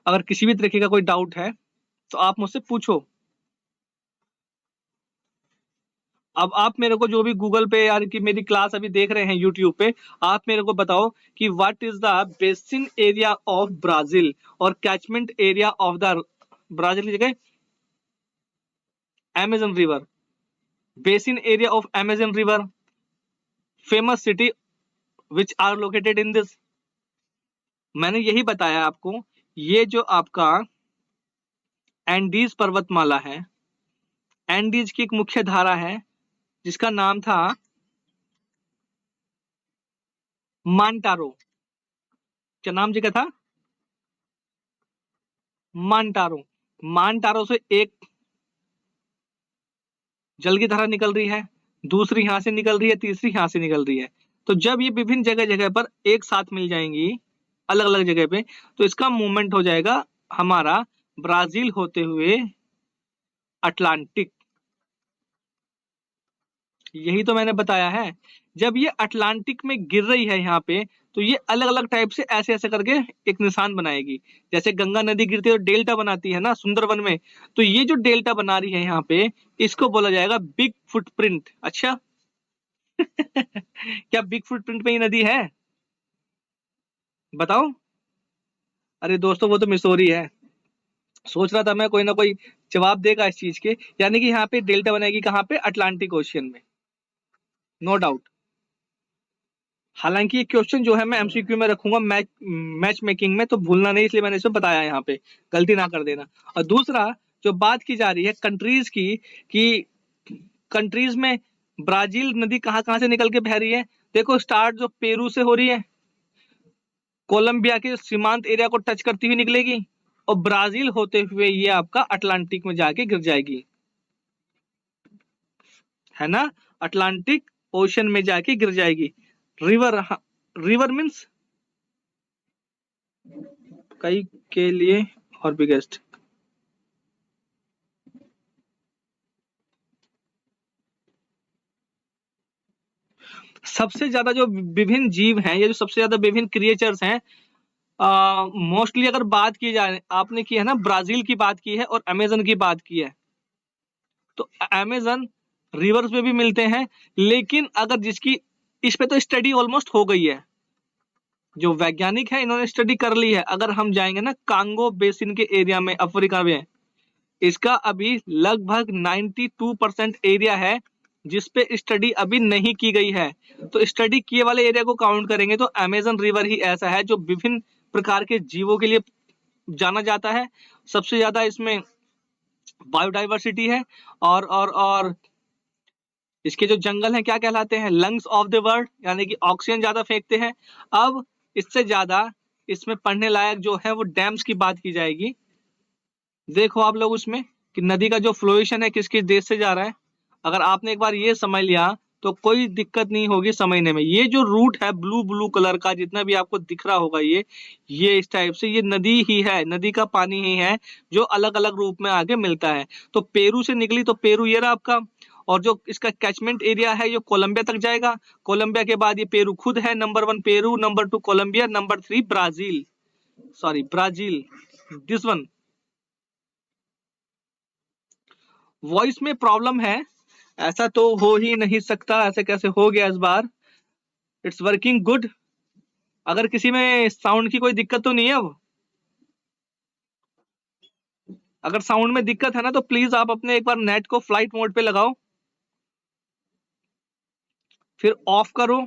अगर किसी भी तरीके का कोई डाउट है तो आप मुझसे पूछो। अब आप मेरे को जो भी गूगल पे यार कि मेरी क्लास अभी देख रहे हैं यूट्यूब पे, आप मेरे को बताओ कि what is the basin area of Brazil और catchment area of the Brazil की जगह Amazon river, basin area of Amazon river, famous city which are located in this. मैंने यही बताया आपको, ये जो आपका एंडीज पर्वतमाला है, एंडीज की एक मुख्य धारा है जिसका नाम था मांटारो। क्या नाम जी का था? मांटारो। मांटारो से एक जल की धारा निकल रही है, दूसरी यहां से निकल रही है, तीसरी यहां से निकल रही है। तो जब ये विभिन्न जगह जगह पर एक साथ मिल जाएंगी अलग अलग जगह पे, तो इसका मूवमेंट हो जाएगा हमारा ब्राजील होते हुए अटलांटिक। यही तो मैंने बताया है। जब ये अटलांटिक में गिर रही है यहाँ पे, तो ये अलग अलग टाइप से ऐसे ऐसे करके एक निशान बनाएगी। जैसे गंगा नदी गिरती है तो डेल्टा बनाती है ना सुंदरवन में, तो ये जो डेल्टा बना रही है यहाँ पे, इसको बोला जाएगा बिग फुटप्रिंट। अच्छा। क्या बिग फुटप्रिंट में ही नदी है? बताओ। अरे दोस्तों वो तो मिसौरी है। सोच रहा था मैं कोई ना कोई जवाब देगा इस चीज के, यानी कि यहाँ पे डेल्टा बनेगी कहाँ पे? अटलांटिक ओशियन में, नो डाउट। हालांकि ये क्वेश्चन जो है मैं एमसीक्यू में रखूंगा मैच मेकिंग में, तो भूलना नहीं, इसलिए मैंने इसमें बताया यहाँ पे, गलती ना कर देना। और दूसरा जो बात की जा रही है कंट्रीज की, कि कंट्रीज में ब्राजील नदी कहाँ कहाँ से निकल के बह रही है। देखो स्टार्ट जो पेरू से हो रही है, कोलंबिया के सीमांत एरिया को टच करती हुई निकलेगी, और ब्राजील होते हुए ये आपका अटलांटिक में जाके गिर जाएगी, है ना? अटलांटिक ओशन में जाके गिर जाएगी। रिवर, रिवर मीन्स कई के लिए और बिगेस्ट। सबसे ज्यादा जो विभिन्न जीव हैं, ये जो सबसे ज्यादा विभिन्न क्रिएचर्स हैं, मोस्टली अगर बात की जाए, आपने की है ना ब्राजील की बात की है और अमेजन की बात की है, तो अमेजन रिवर्स में भी मिलते हैं, लेकिन अगर जिसकी इस पे तो स्टडी ऑलमोस्ट हो गई है, जो वैज्ञानिक है इन्होंने स्टडी कर ली है। अगर हम जाएंगे ना कांगो बेसिन के एरिया में, अफ्रीका में, इसका अभी लगभग 92% एरिया है जिस पे स्टडी अभी नहीं की गई है। तो स्टडी किए वाले एरिया को काउंट करेंगे तो अमेजन रिवर ही ऐसा है जो विभिन्न प्रकार के जीवों के लिए जाना जाता है। सबसे ज्यादा इसमें बायोडाइवर्सिटी है, और इसके जो जंगल हैं क्या कहलाते हैं? लंग्स ऑफ द वर्ल्ड, यानी कि ऑक्सीजन ज्यादा फेंकते हैं। अब इससे ज्यादा इसमें पढ़ने लायक जो है वो डैम्स की बात की जाएगी। देखो आप लोग उसमें कि नदी का जो फ्लोएशन है किस किस देश से जा रहा है। अगर आपने एक बार ये समझ लिया तो कोई दिक्कत नहीं होगी समझने में। ये जो रूट है ब्लू ब्लू कलर का जितना भी आपको दिख रहा होगा, ये इस टाइप से ये नदी ही है, नदी का पानी ही है जो अलग अलग रूप में आगे मिलता है। तो पेरू से निकली तो पेरू ये रहा आपका, और जो इसका कैचमेंट एरिया है ये कोलंबिया तक जाएगा। कोलंबिया के बाद ये पेरू खुद है, number 1 Peru, number 2 Colombia, number 3 Brazil, sorry Brazil, this one. Voice में प्रॉब्लम है, ऐसा तो हो ही नहीं सकता, ऐसे कैसे हो गया इस बार? It's working good. अगर किसी में साउंड की कोई दिक्कत तो नहीं है अब? अगर साउंड में दिक्कत है ना तो प्लीज आप अपने एक बार नेट को फ्लाइट मोड पे लगाओ, फिर ऑफ करो,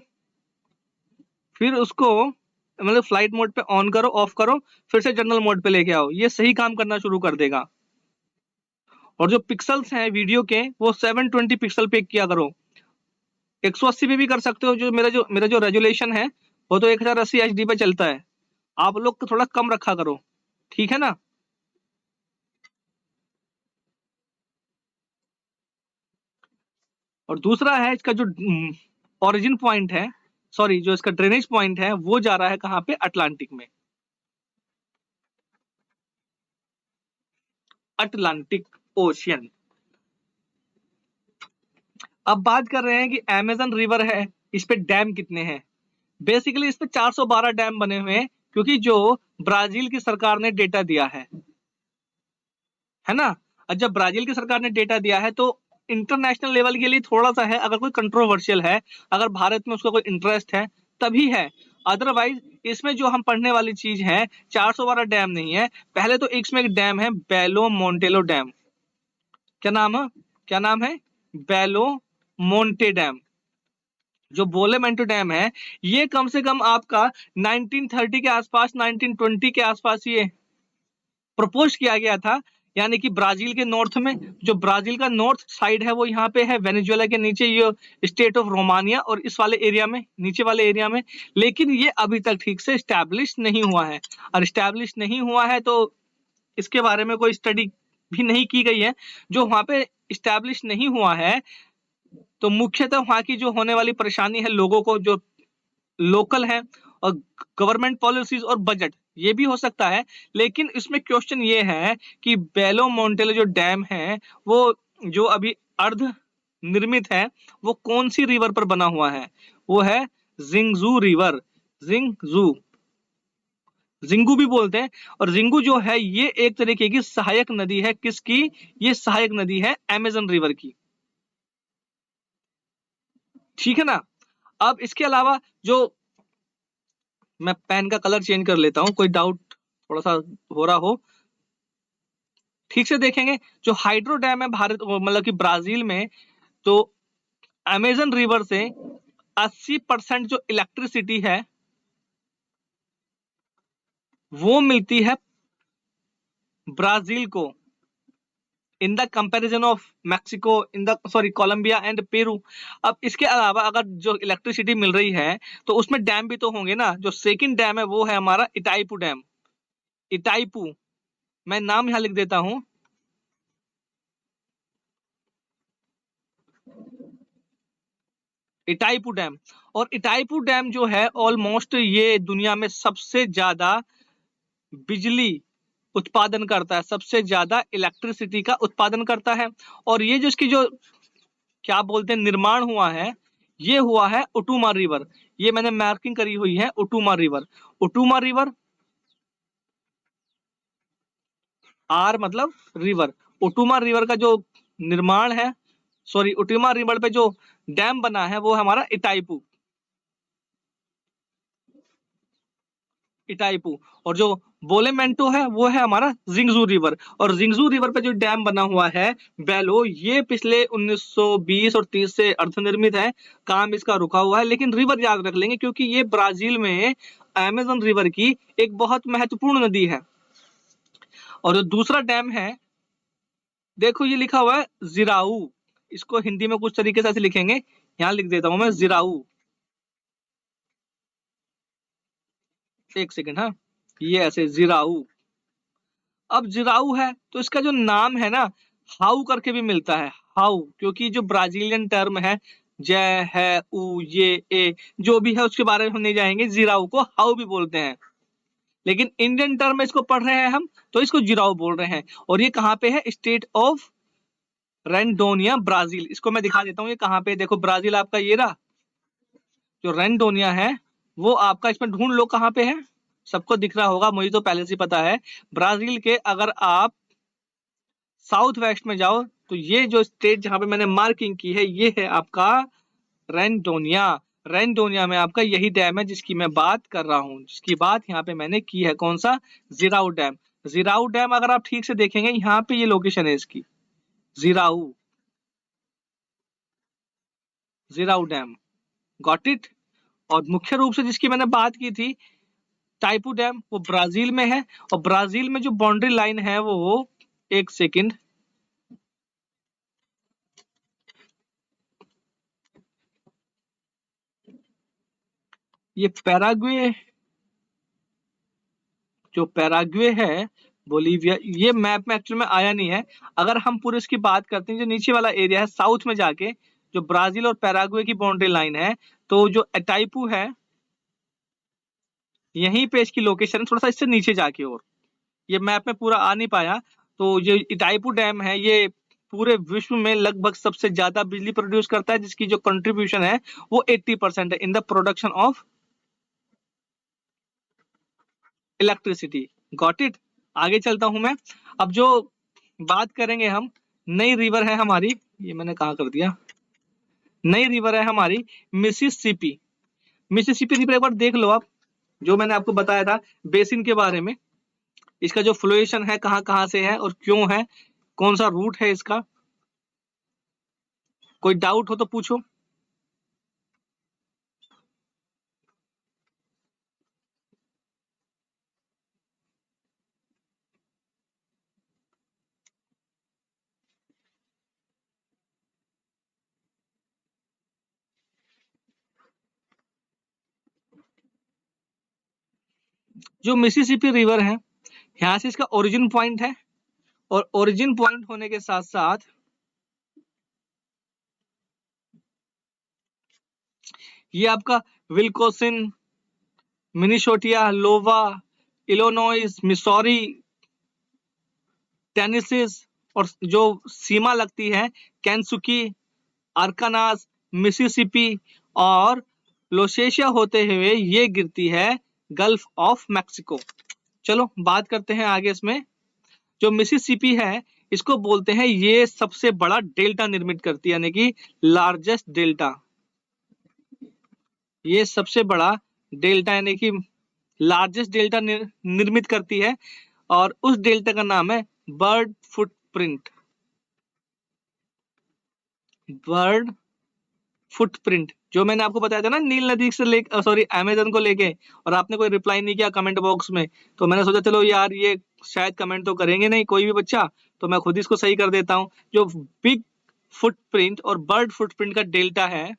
फिर उसको मतलब फ्लाइट मोड पे ऑन करो, ऑफ करो, फिर से जनरल मोड पे लेके आओ, ये सही काम करना शुरू कर देगा। और जो पिक्सल्स हैं वीडियो के वो 720 पिक्सल पे किया करो। 180 पे भी कर सकते हो, जो मेरा जो रेजुलेशन है वो तो 1080 HD पे चलता है। आप लोग थोड़ा कम रखा करो, ठीक है ना? और दूसरा है इसका जो ओरिजिन पॉइंट है, सॉरी जो इसका ड्रेनेज पॉइंट है वो जा रहा है कहाँ पे? अटलांटिक में, अटलांटिक ओशियन। अब बात कर रहे हैं कि अमेजन रिवर है, इस पे डैम कितने हैं। बेसिकली इस पे 412 डैम बने हुए हैं, क्योंकि जो ब्राजील की सरकार ने डेटा दिया है ना। और जब ब्राजील की सरकार ने डेटा दिया है तो इंटरनेशनल लेवल के लिए थोड़ा सा है, अगर कोई कंट्रोवर्शियल है, अगर भारत में उसका कोई इंटरेस्ट है तभी है, अदरवाइज इसमें जो हम पढ़ने वाली चीज है 412 डैम नहीं है। पहले तो इसमें एक डैम है बेलो मोंटेलो डैम। क्या नाम है? क्या नाम है? बेलो मोंटे डैम। जो बोलेमेंटो डैम है ये कम से कम आपका 1930 के आसपास, 1920 के आसपास ये प्रपोज किया गया था, यानी कि ब्राजील के नॉर्थ में, जो ब्राजील का नॉर्थ साइड है वो यहाँ पे है, वेनेजुएला के नीचे ये स्टेट ऑफ रोमानिया और इस वाले एरिया में, नीचे वाले एरिया में। लेकिन ये अभी तक ठीक से स्टैब्लिश नहीं हुआ है, और स्टैब्लिश नहीं हुआ है तो इसके बारे में कोई स्टडी भी नहीं की गई है। जो वहां पे स्टैब्लिश नहीं हुआ है तो मुख्यतः वहां की जो होने वाली परेशानी है लोगों को, जो लोकल है, और गवर्नमेंट पॉलिसीज और बजट, ये भी हो सकता है। लेकिन इसमें क्वेश्चन ये है कि बेलो मोंटेलो जो डैम है वो जो अभी अर्ध निर्मित है वो कौन सी रिवर पर बना हुआ है? वो है जिंगजू रिवर। जिंगजू, जिंगू भी बोलते हैं। और जिंगू जो है ये एक तरीके की सहायक नदी है। किसकी? ये सहायक नदी है अमेजन रिवर की। ठीक है ना? अब इसके अलावा जो, मैं पेन का कलर चेंज कर लेता हूं, कोई डाउट थोड़ा सा हो रहा हो, ठीक से देखेंगे। जो हाइड्रो डैम है भारत, मतलब कि ब्राजील में, तो अमेजन रिवर से 80% जो इलेक्ट्रिसिटी है वो मिलती है ब्राजील को, in the comparison of Mexico, in the sorry Colombia and Peru. अब इसके अलावा अगर जो इलेक्ट्रिसिटी मिल रही है तो उसमें डैम भी तो होंगे ना। जो सेकंड डैम है वो है हमारा इटाईपू डैम। इटाईपू, मैं नाम यहां लिख देता हूं, इटाईपू डैम। और इटाईपू डैम जो है ऑलमोस्ट ये दुनिया में सबसे ज्यादा बिजली उत्पादन करता है, सबसे ज्यादा इलेक्ट्रिसिटी का उत्पादन करता है। और ये जो इसकी जो क्या बोलते हैं निर्माण हुआ है, ये हुआ है उटुमा रिवर। ये मैंने मार्किंग करी हुई है, उटुमा रिवर। उटुमा रिवर, आर मतलब रिवर। उटुमा रिवर का जो निर्माण है, सॉरी उटुमा रिवर पे जो डैम बना है वो हमारा इटाईपू, इटाईपू। और जो बोलेमेंटो है वो है हमारा जिंगजू रिवर। और जिंगजू रिवर पे जो डैम बना हुआ है बेलो, ये पिछले 1920 और 30 से अर्धनिर्मित है, काम इसका रुका हुआ है। लेकिन रिवर याद रख लेंगे क्योंकि ये ब्राजील में अमेजन रिवर की एक बहुत महत्वपूर्ण नदी है। और जो दूसरा डैम है, देखो ये लिखा हुआ है जिराऊ, इसको हिंदी में कुछ तरीके से ऐसे लिखेंगे, यहां लिख देता हूं मैं जिराऊ। एक सेकेंड, हाँ, ये ऐसे जिराऊ। अब जिराऊ है तो इसका जो नाम है ना, हाउ करके भी मिलता है, हाउ, क्योंकि जो ब्राजीलियन टर्म है, जय है, उ, ये, ए, जो भी है उसके बारे में हम नहीं जाएंगे। जिराऊ को हाउ भी बोलते हैं, लेकिन इंडियन टर्म में इसको पढ़ रहे हैं हम तो इसको जिराऊ बोल रहे हैं। और ये कहाँ पे है? State of Rondonia, Brazil. इसको मैं दिखा देता हूँ ये कहाँ पे। देखो ब्राजील आपका ये रहा, जो रेंडोनिया है वो आपका, इसमें ढूंढ लो कहाँ पे है। सबको दिख रहा होगा, मुझे तो पहले से पता है। ब्राजील के अगर आप साउथ वेस्ट में जाओ तो ये जो स्टेट जहां पे मैंने मार्किंग की है ये है आपका रेंडोनिया। रेंडोनिया में आपका यही डैम है जिसकी मैं बात कर रहा हूँ, जिसकी बात यहाँ पे मैंने की है। कौन सा? जिराऊ डैम। जिराऊ डैम अगर आप ठीक से देखेंगे यहाँ पे ये लोकेशन है इसकी, जिराऊ, जिराऊ डैम। Got it? और मुख्य रूप से जिसकी मैंने बात की थी टाइपू डैम, वो ब्राजील में है। और ब्राजील में जो बाउंड्री लाइन है वो, एक सेकंड, ये पैराग्वे, जो पैराग्वे है, बोलीविया, ये मैप में एक्चुअल में आया नहीं है। अगर हम पूरे इसकी बात करते हैं, जो नीचे वाला एरिया है साउथ में जाके, जो ब्राजील और पैराग्वे की बाउंड्री लाइन है, तो जो एटाइपू है यहीं पे इसकी लोकेशन है, थोड़ा सा इससे नीचे जाके। और ये मैप में पूरा आ नहीं पाया। तो ये इटाईपू डैम है, ये पूरे विश्व में लगभग सबसे ज्यादा बिजली प्रोड्यूस करता है, जिसकी जो कंट्रीब्यूशन है वो 80% है in the production of electricity. Got it? आगे चलता हूं मैं। अब जो बात करेंगे हम नई रिवर है हमारी, ये मैंने कहाँ कर दिया, नई रिवर है हमारी मिसिसिपी। मिसिसिपी रिवर एक बार देख लो आप, जो मैंने आपको बताया था बेसिन के बारे में, इसका जो फ्लोएशन है कहाँ कहाँ से है और क्यों है, कौन सा रूट है इसका, कोई डाउट हो तो पूछो। जो मिसिसिपी रिवर है, यहाँ से इसका ओरिजिन पॉइंट है, और ओरिजिन पॉइंट होने के साथ साथ ये आपका विल्कोसिन, मिनीसोटिया, लोवा, इलोनॉइस, मिसौरी, टेनेसी, और जो सीमा लगती है कैनसुकी, अरकानास, मिसिसिपी और लोसेशिया होते हुए ये गिरती है गल्फ ऑफ मैक्सिको। चलो बात करते हैं आगे इसमें। जो मिसिसिपी है इसको बोलते हैं, ये सबसे बड़ा डेल्टा निर्मित करती है, यानी कि लार्जेस्ट डेल्टा, ये सबसे बड़ा डेल्टा यानी कि लार्जेस्ट डेल्टा निर्मित करती है, और उस डेल्टा का नाम है बर्ड फुटप्रिंट। बर्ड फुटप्रिंट, जो मैंने आपको बताया था ना नील नदी से लेके, सॉरी अमेजन को लेके, और आपने कोई रिप्लाई नहीं किया कमेंट बॉक्स में, तो मैंने सोचा चलो यार ये शायद कमेंट तो करेंगे नहीं कोई भी बच्चा, तो मैं खुद इसको सही कर देता हूँ। जो बिग फुटप्रिंट और बर्ड फुटप्रिंट का डेल्टा है,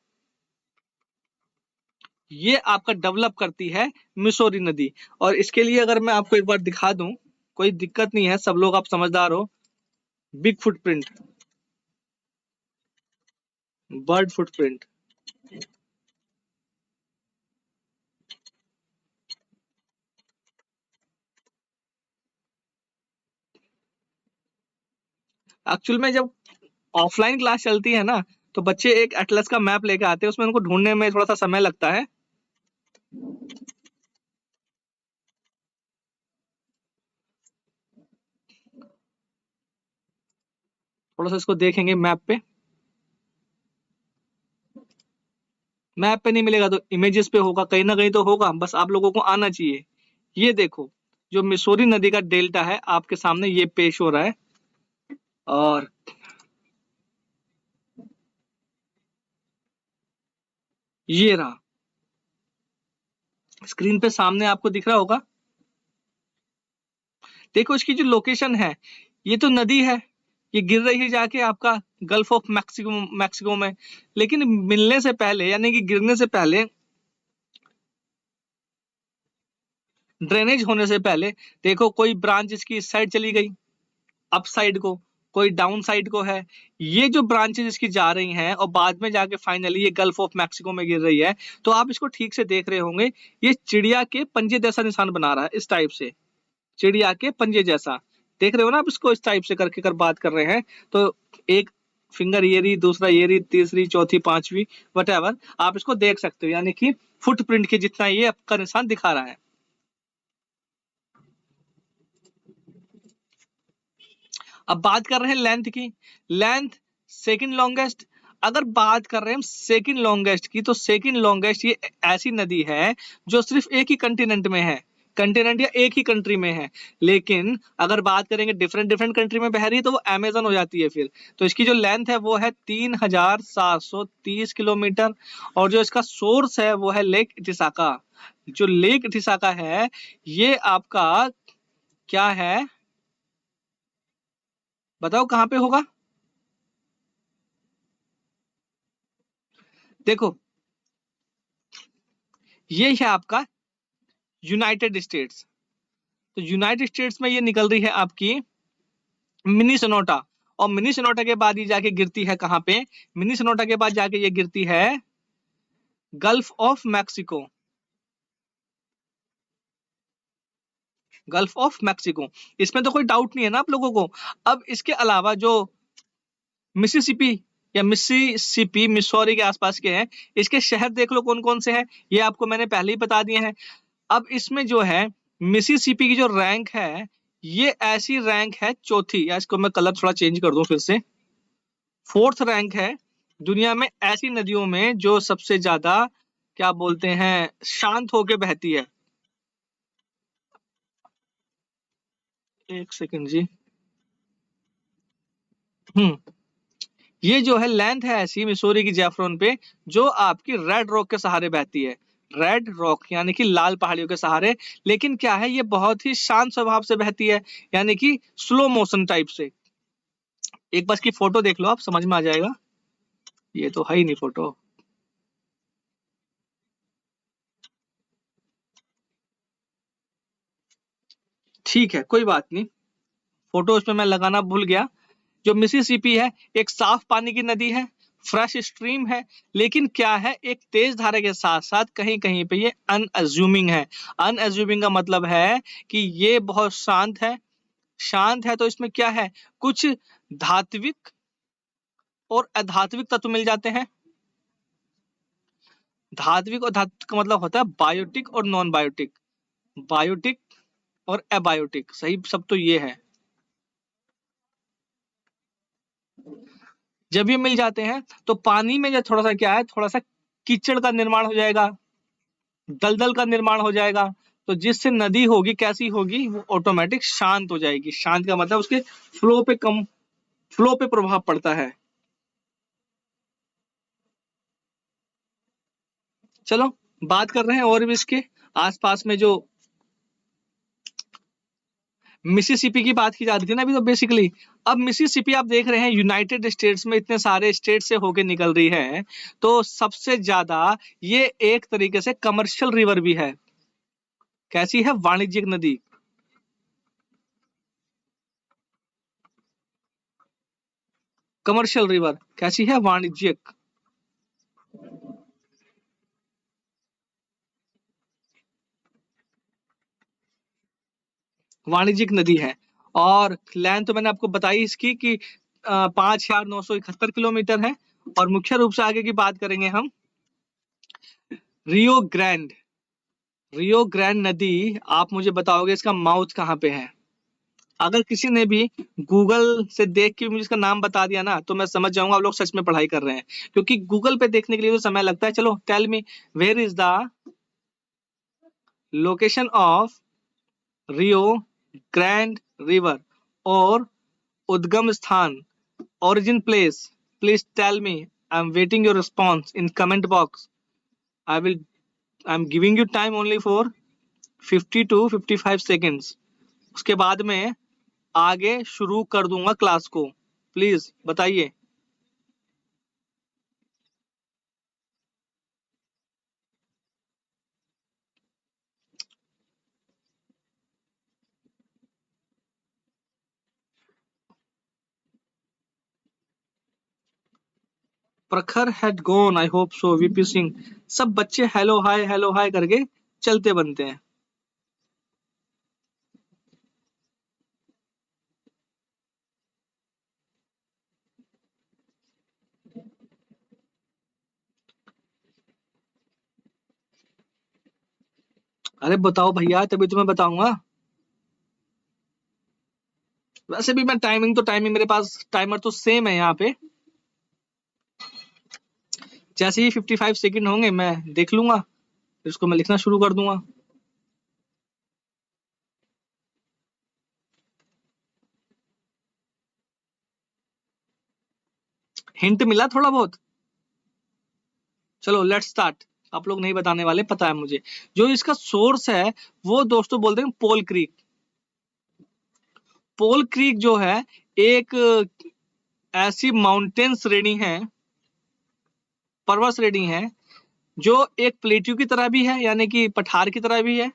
ये आपका डेवलप करती है मिसौरी नदी। और इसके लिए अगर मैं आपको एक बार दिखा दूं, कोई दिक्कत नहीं है, सब लोग आप समझदार हो। Big footprint, bird footprint, actual में जब ऑफलाइन क्लास चलती है ना, तो बच्चे एक एटलस का मैप लेके आते हैं, उसमें उनको ढूंढने में थोड़ा सा समय लगता है। थोड़ा सा इसको देखेंगे मैप पे, मैप पे नहीं मिलेगा तो इमेजेस पे होगा, कहीं ना कहीं तो होगा, बस आप लोगों को आना चाहिए। ये देखो, जो मिसौरी नदी का डेल्टा है आपके सामने ये पेश हो रहा है, और ये रहा स्क्रीन पे सामने आपको दिख रहा होगा। देखो इसकी जो लोकेशन है, ये तो नदी है, ये गिर रही है जाके आपका गल्फ ऑफ मैक्सिको, मैक्सिको में। लेकिन मिलने से पहले यानी कि गिरने से पहले, ड्रेनेज होने से पहले, देखो कोई ब्रांच इसकी इस साइड चली गई अप साइड को, कोई डाउन साइड को है, ये जो ब्रांचेस इसकी जा रही हैं और बाद में जाके फाइनली ये गल्फ ऑफ मैक्सिको में गिर रही है। तो आप इसको ठीक से देख रहे होंगे, ये चिड़िया के पंजे जैसा निशान बना रहा है, इस टाइप से चिड़िया के पंजे जैसा देख रहे हो ना आप इसको, इस टाइप से करके कर बात कर रहे हैं। तो एक फिंगर ये रही, दूसरा ये रही, तीसरी, चौथी, पांचवी, वट आप इसको देख सकते हो, यानी कि फुटप्रिंट के जितना ये आपका निशान दिखा रहा है। अब बात कर रहे हैं लेंथ की। लेंथ सेकंड लॉन्गेस्ट, अगर बात कर रहे हैं हम सेकंड लॉन्गेस्ट की, तो सेकंड लॉन्गेस्ट ये ऐसी नदी है जो सिर्फ एक ही कंटिनेंट में है, कंटिनेंट या एक ही कंट्री में है। लेकिन अगर बात करेंगे डिफरेंट डिफरेंट कंट्री में बह रही है तो वो अमेजन हो जाती है फिर। तो इसकी जो लेंथ है वो है 3730 किलोमीटर, और जो इसका सोर्स है वो है लेक टिसाका। जो लेक टिसाका है ये आपका क्या है, बताओ कहाँ पे होगा। देखो ये है आपका यूनाइटेड स्टेट्स, तो यूनाइटेड स्टेट्स में ये निकल रही है आपकी मिनी सोनाटा, और मिनी सोनाटा के बाद ये जाके गिरती है कहाँ पे, मिनी सोनाटा के बाद जाके ये गिरती है gulf of Mexico, gulf of Mexico. इसमें तो कोई डाउट नहीं है ना आप लोगों को। अब इसके अलावा जो मिसिसिपी या मिसिसिपी मिसौरी के आसपास के हैं, इसके शहर देख लो कौन कौन से हैं, ये आपको मैंने पहले ही बता दिए हैं। अब इसमें जो है मिसिसिपी की जो रैंक है, ये ऐसी रैंक है चौथी, या इसको मैं कलर थोड़ा चेंज कर दूं फिर से, 4th रैंक है दुनिया में ऐसी नदियों में जो सबसे ज्यादा क्या बोलते हैं शांत होके बहती है। एक सेकंड जी। हम्म ये जो है लेंथ है ऐसी मिसौरी की जैफरोन पे, जो आपकी रेड रॉक के सहारे बहती है। रेड रॉक यानी कि लाल पहाड़ियों के सहारे। लेकिन क्या है, ये बहुत ही शांत स्वभाव से बहती है, यानी कि स्लो मोशन टाइप से। एक बार इसकी फोटो देख लो, आप समझ में आ जाएगा। ये तो है ही नहीं फोटो। ठीक है, कोई बात नहीं, फोटो उसमें मैं लगाना भूल गया। जो मिसिसिपी है, एक साफ पानी की नदी है, फ्रेश स्ट्रीम है। लेकिन क्या है, एक तेज धारा के साथ साथ कहीं कहीं पे ये अनअज्यूमिंग है। अनअज्यूमिंग का मतलब है कि ये बहुत शांत है। शांत है तो इसमें क्या है, कुछ धात्विक और अधात्विक तत्व मिल जाते हैं। धात्विक और धात्विक का मतलब होता है बायोटिक और नॉन बायोटिक। बायोटिक और एबायोटिक, सही सब तो ये है। जब ये मिल जाते हैं तो पानी में जो थोड़ा सा क्या है, थोड़ा सा कीचड़ का निर्माण हो जाएगा, दलदल का निर्माण हो जाएगा। तो जिससे नदी होगी कैसी होगी, वो ऑटोमेटिक शांत हो जाएगी। शांत का मतलब उसके फ्लो पे प्रभाव पड़ता है। चलो बात कर रहे हैं और भी इसके आसपास में। जो मिसिसिपी की बात की जा रही थी ना अभी, तो बेसिकली अब मिसिसिपी आप देख रहे हैं यूनाइटेड स्टेट्स में इतने सारे स्टेट से होके निकल रही है, तो सबसे ज्यादा ये एक तरीके से कमर्शियल रिवर भी है। कैसी है, वाणिज्यिक नदी। कमर्शियल रिवर कैसी है, वाणिज्यिक। वाणिज्यिक नदी है। और लेंथ तो मैंने आपको बताई इसकी कि 5,971 किलोमीटर है। और मुख्य रूप से आगे की बात करेंगे हम, रियो ग्रैंड। रियो ग्रैंड नदी, आप मुझे बताओगे इसका माउथ कहाँ पे है। अगर किसी ने भी गूगल से देख के मुझे इसका नाम बता दिया ना, तो मैं समझ जाऊंगा आप लोग सच में पढ़ाई कर रहे हैं। क्योंकि गूगल पे देखने के लिए तो समय लगता है। चलो tell me, where is the location of Rio Grande river, और उद्गम स्थान, origin place. Please tell me. I'm waiting your response in comment box. I will. I'm giving you time only for 50 to 55 seconds. उसके बाद में आगे शुरू कर दूंगा क्लास को। प्लीज बताइए। प्रखर had gone, I hope so, VP Singh. सब बच्चे हेलो हाय करके चलते बनते हैं। अरे बताओ भैया, तभी तुम्हें बताऊंगा। वैसे भी मैं टाइमिंग मेरे पास टाइमर तो सेम है यहाँ पे। जैसे ही 55 सेकंड होंगे मैं देख लूंगा, फिर उसको मैं लिखना शुरू कर दूंगा। हिंट मिला थोड़ा बहुत। चलो लेट्स स्टार्ट। आप लोग नहीं बताने वाले, पता है मुझे। जो इसका सोर्स है वो दोस्तों बोलते हैं पोल क्रीक। पोल क्रीक जो है एक ऐसी माउंटेन श्रेणी है, पर्वत श्रेणी है, जो एक प्लेट्यू की तरह भी है, यानी कि पठार की तरह भी है।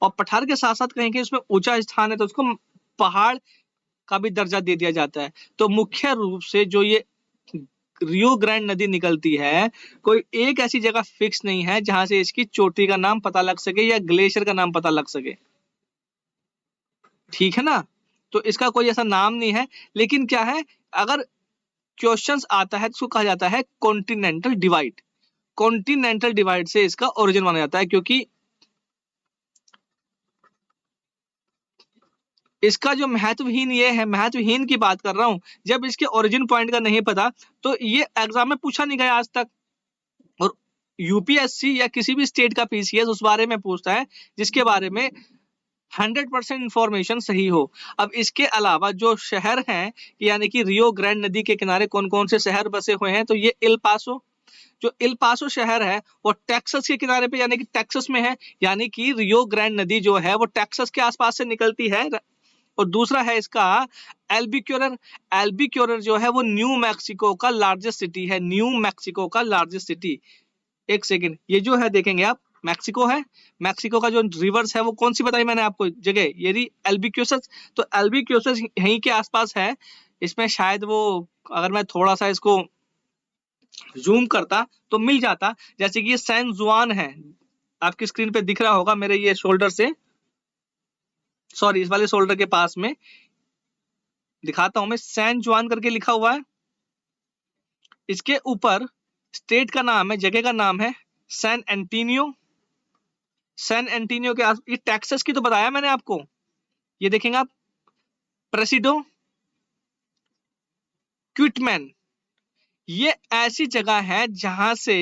और पठार के साथ साथ कहीं कहीं उसमें ऊंचा स्थान है, तो उसको पहाड़ का भी दर्जा दे दिया जाता है। तो मुख्य रूप से जो ये रियो ग्रैंड नदी निकलती है, कोई एक ऐसी जगह फिक्स नहीं है जहां से इसकी चोटी का नाम पता लग सके या ग्लेशियर का नाम पता लग सके। ठीक है ना। तो इसका कोई ऐसा नाम नहीं है। लेकिन क्या है, अगर क्वेश्चंस आता है तो उसको कहा जाता है कॉन्टिनेंटल डिवाइड। कॉन्टिनेंटल डिवाइड से इसका ओरिजिन माना जाता है, क्योंकि इसका जो महत्वहीन ये है, महत्वहीन की बात कर रहा हूं, जब इसके ओरिजिन पॉइंट का नहीं पता तो ये एग्जाम में पूछा नहीं गया आज तक। और यूपीएससी या किसी भी स्टेट का पीसीएस उस बारे में पूछता है जिसके बारे में 100% इंफॉर्मेशन सही हो। अब इसके अलावा जो शहर हैं, यानी कि रियो ग्रैंड नदी के किनारे कौन कौन से शहर बसे हुए हैं, तो ये इल पासो, जो इल पासो शहर है वो टेक्सास के किनारे पे यानी कि टेक्सास में है, यानी कि रियो ग्रैंड नदी जो है वो टेक्सास के आसपास से निकलती है। और दूसरा है इसका एल्बिक्यूरर। एल्बिक्यूरर जो है वो न्यू मैक्सिको का लार्जेस्ट सिटी है, न्यू मैक्सिको का लार्जेस्ट सिटी। एक सेकेंड, ये जो है देखेंगे आप, मैक्सिको है, मैक्सिको का जो रिवर्स है वो कौन सी बताई मैंने आपको जगह, ये रही एल्बिक्यूसस। तो एल्बिक्यूसस यहीं के आसपास है। इसमें शायद वो, अगर मैं थोड़ा सा इसको जूम करता तो मिल जाता, जैसे कि ये सैन जुआन है, आपकी स्क्रीन पे दिख रहा होगा मेरे ये शोल्डर से, सॉरी इस वाले शोल्डर के पास में दिखाता हूं मैं, सैन जुआन करके लिखा हुआ है। इसके ऊपर स्टेट का नाम है, जगह का नाम है सैन एंटीनियो। सैन एंटीनियो के आस, ये टेक्सास की तो बताया मैंने आपको। ये देखेंगे आप, प्रेसिडो क्विटमैन, ये ऐसी जगह है जहां से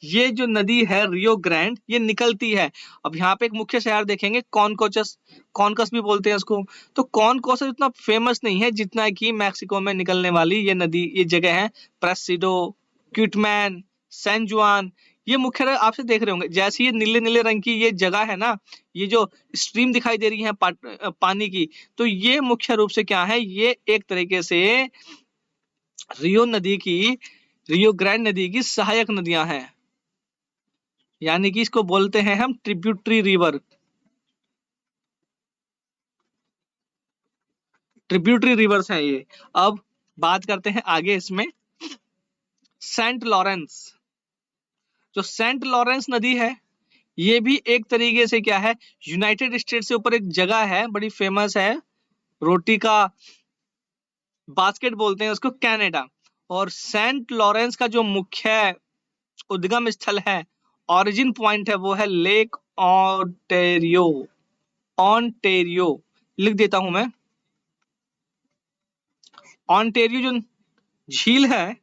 ये जो नदी है रियो ग्रैंड ये निकलती है। अब यहाँ पे एक मुख्य शहर देखेंगे कॉनकोचस, कॉनकस भी बोलते हैं इसको। तो कॉनकोचस इतना फेमस नहीं है जितना कि मैक्सिको में निकलने वाली ये नदी, ये जगह है प्रेसिडो, क्विटमैन, सैन जुआन। ये मुख्य आपसे देख रहे होंगे, जैसे ये नीले नीले रंग की ये जगह है ना, ये जो स्ट्रीम दिखाई दे रही है पानी की, तो ये मुख्य रूप से क्या है, ये एक तरीके से रियो नदी की, रियो ग्रैंड नदी की सहायक नदियां हैं, यानी कि इसको बोलते हैं हम ट्रिब्यूटरी रिवर। ट्रिब्यूटरी रिवर्स हैं ये। अब बात करते हैं आगे इसमें सेंट लॉरेंस। जो सेंट लॉरेंस नदी है ये भी एक तरीके से क्या है, यूनाइटेड स्टेट से ऊपर एक जगह है बड़ी फेमस है, रोटी का बास्केट बोलते हैं उसको, कनाडा। और सेंट लॉरेंस का जो मुख्य उद्गम स्थल है, ओरिजिन पॉइंट है, वो है लेक ऑन्टेरियो। ऑन्टेरियो लिख देता हूं मैं, ऑन्टेरियो जो झील है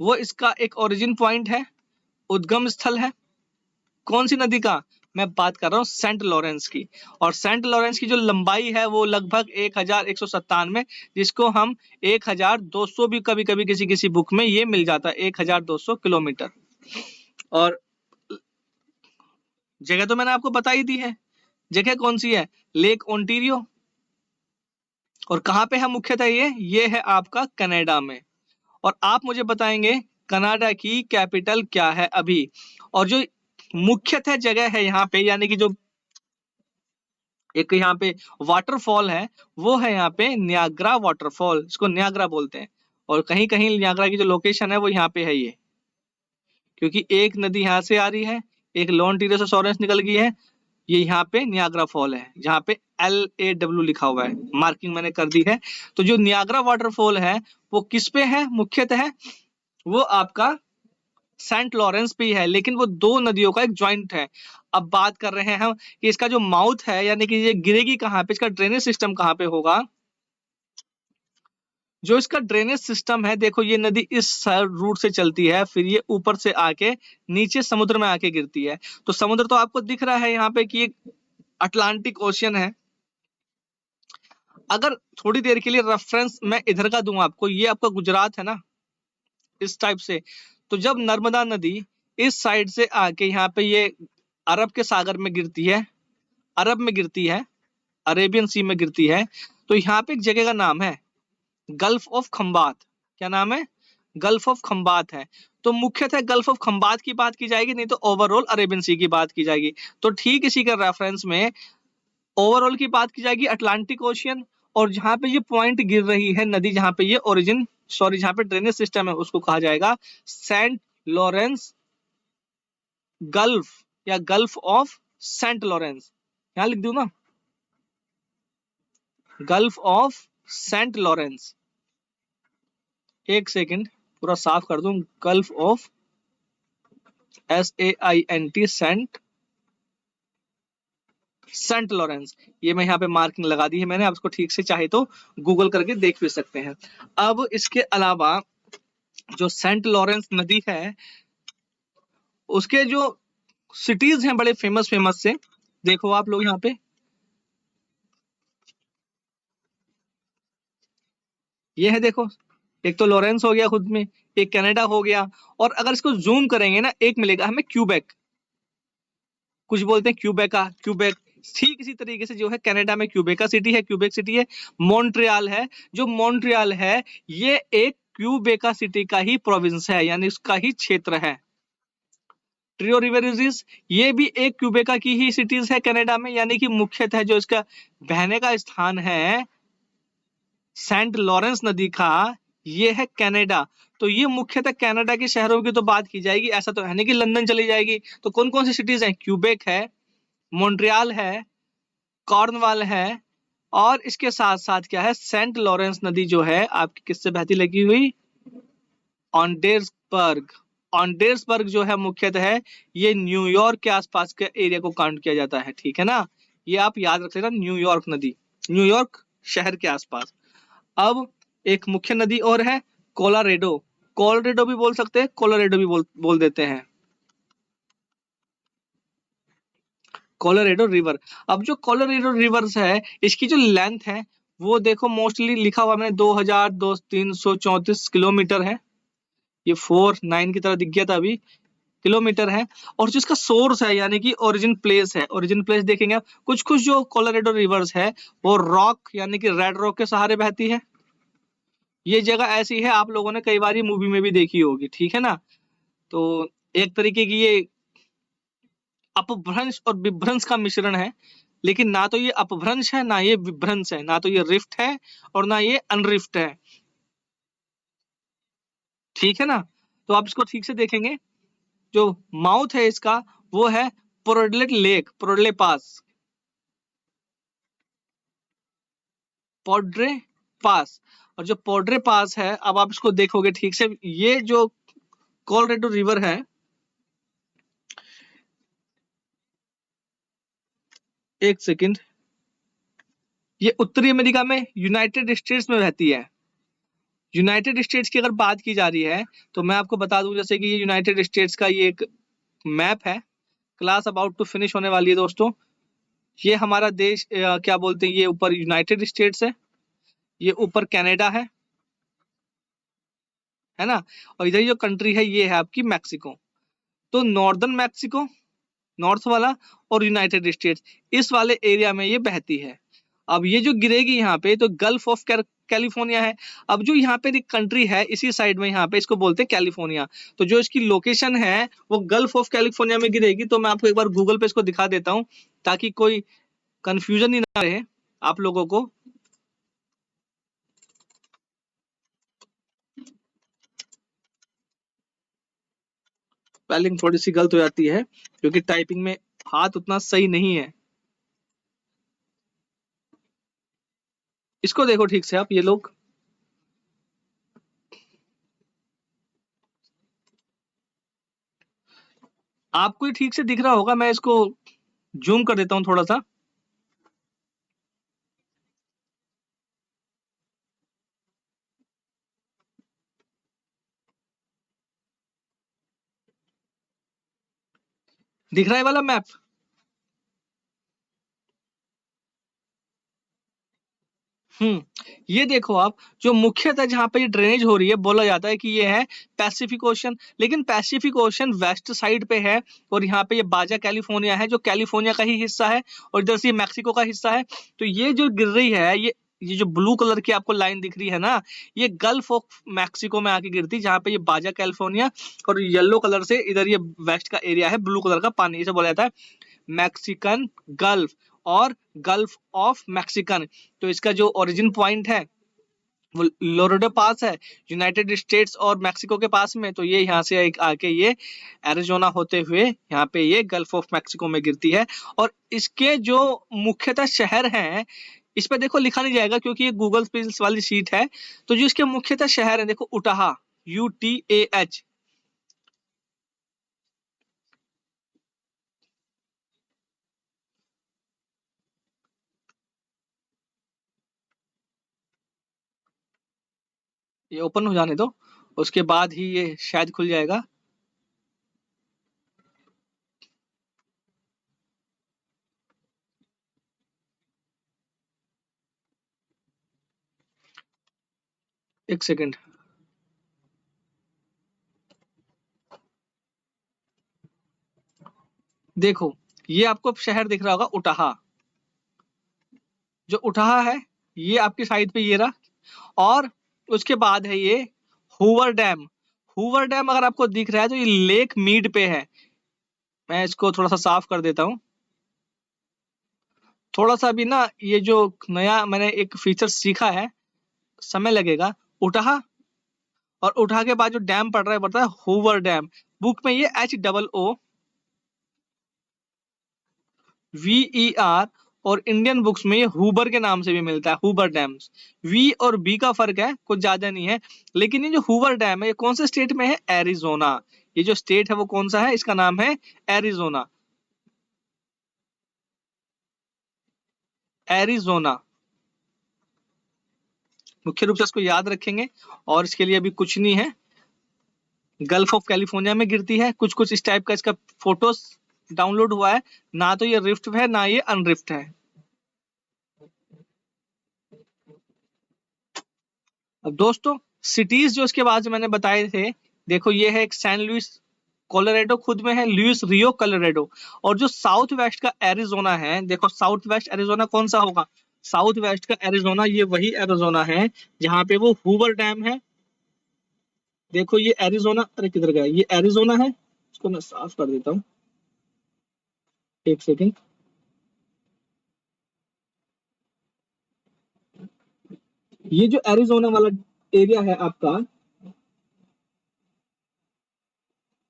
वो इसका एक ओरिजिन पॉइंट है, उद्गम स्थल है। कौन सी नदी का मैं बात कर रहा हूँ, सेंट लॉरेंस की। और सेंट लॉरेंस की जो लंबाई है वो लगभग 1197, जिसको हम 1200 भी कभी कभी किसी किसी बुक में ये मिल जाता है, 1200 किलोमीटर। और जगह तो मैंने आपको बता ही दी है, जगह कौन सी है, लेक ओंटारियो। और कहाँ पे है मुख्यतः ये है आपका कनाडा में। और आप मुझे बताएंगे कनाडा की कैपिटल क्या है अभी। और जो मुख्यतः जगह है यहाँ पे, यानी कि जो एक यहाँ पे वाटरफॉल है, वो है यहाँ पे नियाग्रा वाटरफॉल, इसको नियाग्रा बोलते हैं। और कहीं कहीं नियाग्रा की जो लोकेशन है वो यहाँ पे है ये, क्योंकि एक नदी यहाँ से आ रही है, एक लॉन्टेरियो से सॉरेंस निकल गई है, ये यहाँ पे नियाग्रा फॉल है, जहाँ पे LAW लिखा हुआ है, मार्किंग मैंने कर दी है। तो जो नियाग्रा वाटरफॉल है वो किस पे है मुख्यतः, वो आपका सेंट लॉरेंस पे ही है, लेकिन वो दो नदियों का एक ज्वाइंट है। अब बात कर रहे हैं हम कि इसका जो माउथ है, यानी कि ये गिरेगी कहाँ पे, इसका ड्रेनेज सिस्टम कहाँ पे होगा। जो इसका ड्रेनेज सिस्टम है, देखो ये नदी इस रूट से चलती है, फिर ये ऊपर से आके नीचे समुद्र में आके गिरती है। तो समुद्र तो आपको दिख रहा है यहाँ पे कि अटलांटिक ओशियन है। अगर थोड़ी देर के लिए रेफरेंस मैं इधर का दूं आपको, ये आपका गुजरात है ना, इस टाइप से। तो जब नर्मदा नदी इस साइड से आके यहाँ पे ये अरब के सागर में गिरती है, अरब में गिरती है, अरेबियन सी में गिरती है, तो यहाँ पे एक जगह का नाम है गल्फ ऑफ खंबात। क्या नाम है, गल्फ ऑफ खंबात है। तो मुख्यतः गल्फ ऑफ खंबात की बात की जाएगी, नहीं तो ओवरऑल अरेबियन सी की बात की जाएगी। तो ठीक इसी का रेफरेंस में ओवरऑल की बात की जाएगी अटलांटिक ओशियन। और जहां पे ये पॉइंट गिर रही है नदी, जहां पे ये ओरिजिन, सॉरी जहां पे ड्रेनेज सिस्टम है, उसको कहा जाएगा सेंट लॉरेंस गल्फ या गल्फ ऑफ सेंट लॉरेंस। यहां लिख दूं ना, गल्फ ऑफ सेंट लॉरेंस। एक सेकंड पूरा साफ कर दूं, Gulf of SAINT Saint Saint Lawrence. ये मैं यहाँ पे मार्किंग लगा दी है मैंने, आप इसको ठीक से चाहे तो गूगल करके देख भी सकते हैं। अब इसके अलावा जो सेंट लॉरेंस नदी है, उसके जो सिटीज हैं बड़े फेमस फेमस से, देखो आप लोग यहाँ पे, ये है देखो, एक तो लॉरेंस हो गया खुद में, एक कनाडा हो गया, और अगर इसको जूम करेंगे ना, एक मिलेगा हमें क्यूबेक, कुछ बोलते हैं क्यूबेका, क्यूबेक। ठीक इसी तरीके से जो है कनाडा में क्यूबेका सिटी है, क्यूबेक सिटी है। मॉन्ट्रियल है, जो मॉन्ट्रियल है ये एक क्यूबेका सिटी का ही प्रोविंस है, यानी उसका ही क्षेत्र है। ट्रियो रिवरेजिस ये भी एक क्यूबेका की ही सिटीज है कनाडा में, यानी कि मुख्यतः जो इसका बहने का स्थान है सेंट लॉरेंस नदी का, ये है कनाडा। तो ये मुख्यतः कनाडा के शहरों की तो बात की जाएगी, ऐसा तो है नहीं कि लंदन चली जाएगी। तो कौन कौन सी सिटीज हैं? क्यूबेक है, मॉन्ट्रियल है, कॉर्नवाल है, और इसके साथ साथ क्या है, सेंट लॉरेंस नदी जो है आपकी किससे बहती लगी हुई? ऑन्डेर्सबर्ग। ऑन्डेर्सबर्ग जो है मुख्यतः है, ये न्यूयॉर्क के आसपास के एरिया को काउंट किया जाता है, ठीक है ना। ये आप याद रख लेना, न्यूयॉर्क नदी, न्यूयॉर्क शहर के आसपास। अब एक मुख्य नदी और है, कोलोरेडो। कोलोरेडो भी बोल सकते हैं, कोलोरेडो भी बोल देते हैं, कोलोरेडो रिवर। अब जो कोलोरेडो रिवर्स है, इसकी जो लेंथ है वो देखो, मोस्टली लिखा हुआ मैंने 2334 किलोमीटर है। ये 49 की तरह दिख गया था अभी, किलोमीटर है। और जिसका सोर्स है, यानी कि ओरिजिन प्लेस है, ओरिजिन प्लेस देखेंगे आप, कुछ कुछ जो कोलोरेडो रिवर्स है वो रॉक यानी कि रेड रॉक के सहारे बहती है। ये जगह ऐसी है, आप लोगों ने कई बार मूवी में भी देखी होगी, ठीक है ना। तो एक तरीके की ये अपभ्रंश और विभ्रंश का मिश्रण है, लेकिन ना तो ये अपभ्रंश है, ना ये विभ्रंश है, ना तो ये रिफ्ट है और ना ये अनरिफ्ट है, ठीक है ना। तो आप इसको ठीक से देखेंगे, जो माउथ है इसका वो है पोर्टलेट लेक, पोर्टले पास, पोर्ट्रे पास। और जो पोर्ट्रे पास है, अब आप इसको देखोगे ठीक से, ये जो कोलोरेडो रिवर है, एक सेकंड, ये उत्तरी अमेरिका में यूनाइटेड स्टेट्स में रहती है। यूनाइटेड स्टेट्स की अगर बात की जा रही है, तो मैं आपको बता दूं, जैसे कि ये यूनाइटेड स्टेट्स का ये एक मैप है। क्लास अबाउट टू फिनिश होने वाली है दोस्तों। ये हमारा देश क्या बोलते हैं, ये ऊपर यूनाइटेड स्टेट्स है, ये ऊपर कनाडा है ना, और इधर जो कंट्री है ये है आपकी मैक्सिको। तो नॉर्दर्न मैक्सिको, नॉर्थ वाला, और यूनाइटेड स्टेट्स, इस वाले एरिया में ये बहती है। अब ये जो गिरेगी यहाँ पे, तो गल्फ ऑफ कैलिफोर्निया है। अब जो यहाँ पे एक कंट्री है इसी साइड में, यहाँ पे इसको बोलते हैं कैलिफोर्निया। तो जो इसकी लोकेशन है वो गल्फ ऑफ कैलिफोर्निया में गिरेगी। तो मैं आपको एक बार गूगल पे इसको दिखा देता हूँ, ताकि कोई कंफ्यूजन ही ना रहे आप लोगों को। स्पेलिंग थोड़ी सी गलत हो जाती है, क्योंकि टाइपिंग में हाथ उतना सही नहीं है। इसको देखो ठीक से आप, ये लोग, आपको ही ठीक से दिख रहा होगा, मैं इसको जूम कर देता हूँ थोड़ा सा। दिख रहा है वाला मैप? ये देखो आप, जो मुख्यतः जहां पे ये ड्रेनेज हो रही है, बोला जाता है कि ये है पैसिफिक ओशन, लेकिन पैसिफिक ओशन वेस्ट साइड पे है, और यहाँ पे ये बाजा कैलिफोर्निया है जो कैलिफोर्निया का ही हिस्सा है, और इधर से ये मैक्सिको का हिस्सा है। तो ये जो गिर रही है, ये जो ब्लू कलर की आपको लाइन दिख रही है ना, ये गल्फ ऑफ मैक्सिको में आके गिरती है, जहाँ पे ये बाजा कैलिफोर्निया, और येलो कलर से इधर ये वेस्ट का एरिया है, ब्लू कलर का पानी, इसे बोला जाता है मैक्सिकन गल्फ और गल्फ ऑफ मैक्सिकन। तो इसका जो ओरिजिन पॉइंट है वो लोरेडो पास है, यूनाइटेड स्टेट्स और मैक्सिको के पास में। तो ये यहाँ से एक आके ये एरिजोना होते हुए यहाँ पे ये गल्फ ऑफ मैक्सिको में गिरती है। और इसके जो मुख्यतः शहर हैं, इस पे देखो लिखा नहीं जाएगा क्योंकि ये गूगल स्पेल्स वाली शीट है। तो जो इसके मुख्यतः शहर है, देखो उटाहा, UTAH, ये ओपन हो जाने दो, उसके बाद ही ये शायद खुल जाएगा। एक सेकंड। देखो, ये आपको शहर दिख रहा होगा उटाहा। जो उटाहा है, ये आपकी साइड पे ये रहा। और उसके बाद है ये हूवर डैम। हूवर डैम अगर आपको दिख रहा है तो ये लेक मीड पे है। मैं इसको थोड़ा सा साफ कर देता हूँ। थोड़ा सा भी ना, ये जो नया मैंने एक फीचर सीखा है, समय लगेगा। उटाहा, और उठाहा के बाद जो डैम पड़ रहा है पड़ता है हूवर डैम। बुक में ये HOOVER, और इंडियन बुक्स में ये हूबर के नाम से भी मिलता है, हूबर डैम्स। वी और बी का फर्क है, कुछ ज्यादा नहीं है। लेकिन ये जो हूवर डैम है, ये कौन से स्टेट में है? एरिजोना। ये जो स्टेट है वो कौन सा है? इसका नाम है एरिजोना। एरिजोना। मुख्य रूप से इसको याद रखेंगे। और इसके लिए अभी कुछ नहीं है। गल्फ ऑफ कैलिफोर्निया में गिरती है। कुछ कुछ इस टाइप का इसका फोटोस डाउनलोड हुआ है। ना तो ये रिफ्ट है, ना ये अनरिफ्ट है। अब दोस्तों, सिटीज जो इसके बाद मैंने बताए थे, देखो ये है एक सैन लुइस कोलोराडो, खुद में है लुइस रियो कोलोराडो। और जो साउथ वेस्ट का एरिजोना है, देखो साउथ वेस्ट एरिजोना कौन सा होगा? साउथ वेस्ट का एरिजोना ये वही एरिजोना है जहां पे वो हूवर डैम है। देखो ये एरिजोना, अरे किधर गया? ये एरिजोना है। इसको मैं साफ कर देता हूँ, एक सेकेंड। ये जो एरिजोना वाला एरिया है आपका,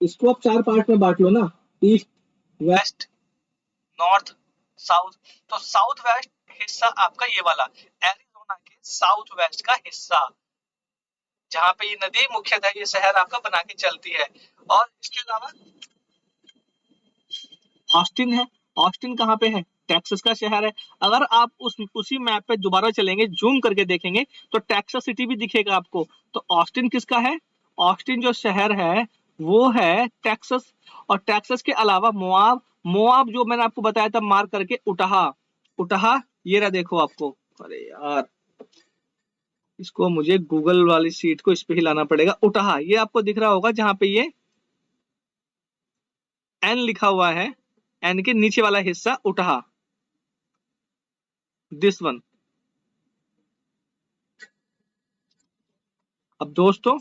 इसको आप 4 पार्ट में बांट लो ना। East, west, north, south. तो साउथ वेस्ट हिस्सा आपका ये वाला, एरिजोना के साउथ वेस्ट का हिस्सा, जहां पे ये नदी मुख्यतः ये शहर आपका बना के चलती है। और इसके अलावा ऑस्टिन है। ऑस्टिन कहाँ पे है? टेक्सास का शहर है। अगर आप उसी मैप पे दोबारा चलेंगे, जूम करके देखेंगे, तो टेक्सास सिटी भी दिखेगा आपको। तो ऑस्टिन किसका है? ऑस्टिन जो शहर है वो है टेक्सास। और टेक्सास के अलावा मोआब, मोआब जो मैंने आपको बताया था मार्क करके, उटाहा। उटाहा ये रहा, देखो आपको। अरे यार, इसको मुझे गूगल वाली सीट को इस पे ही लाना पड़ेगा। उटाहा ये आपको दिख रहा होगा, जहां पे ये एन लिखा हुआ है। एन के नीचे वाला हिस्सा उटाहा, दिस वन। अब दोस्तों,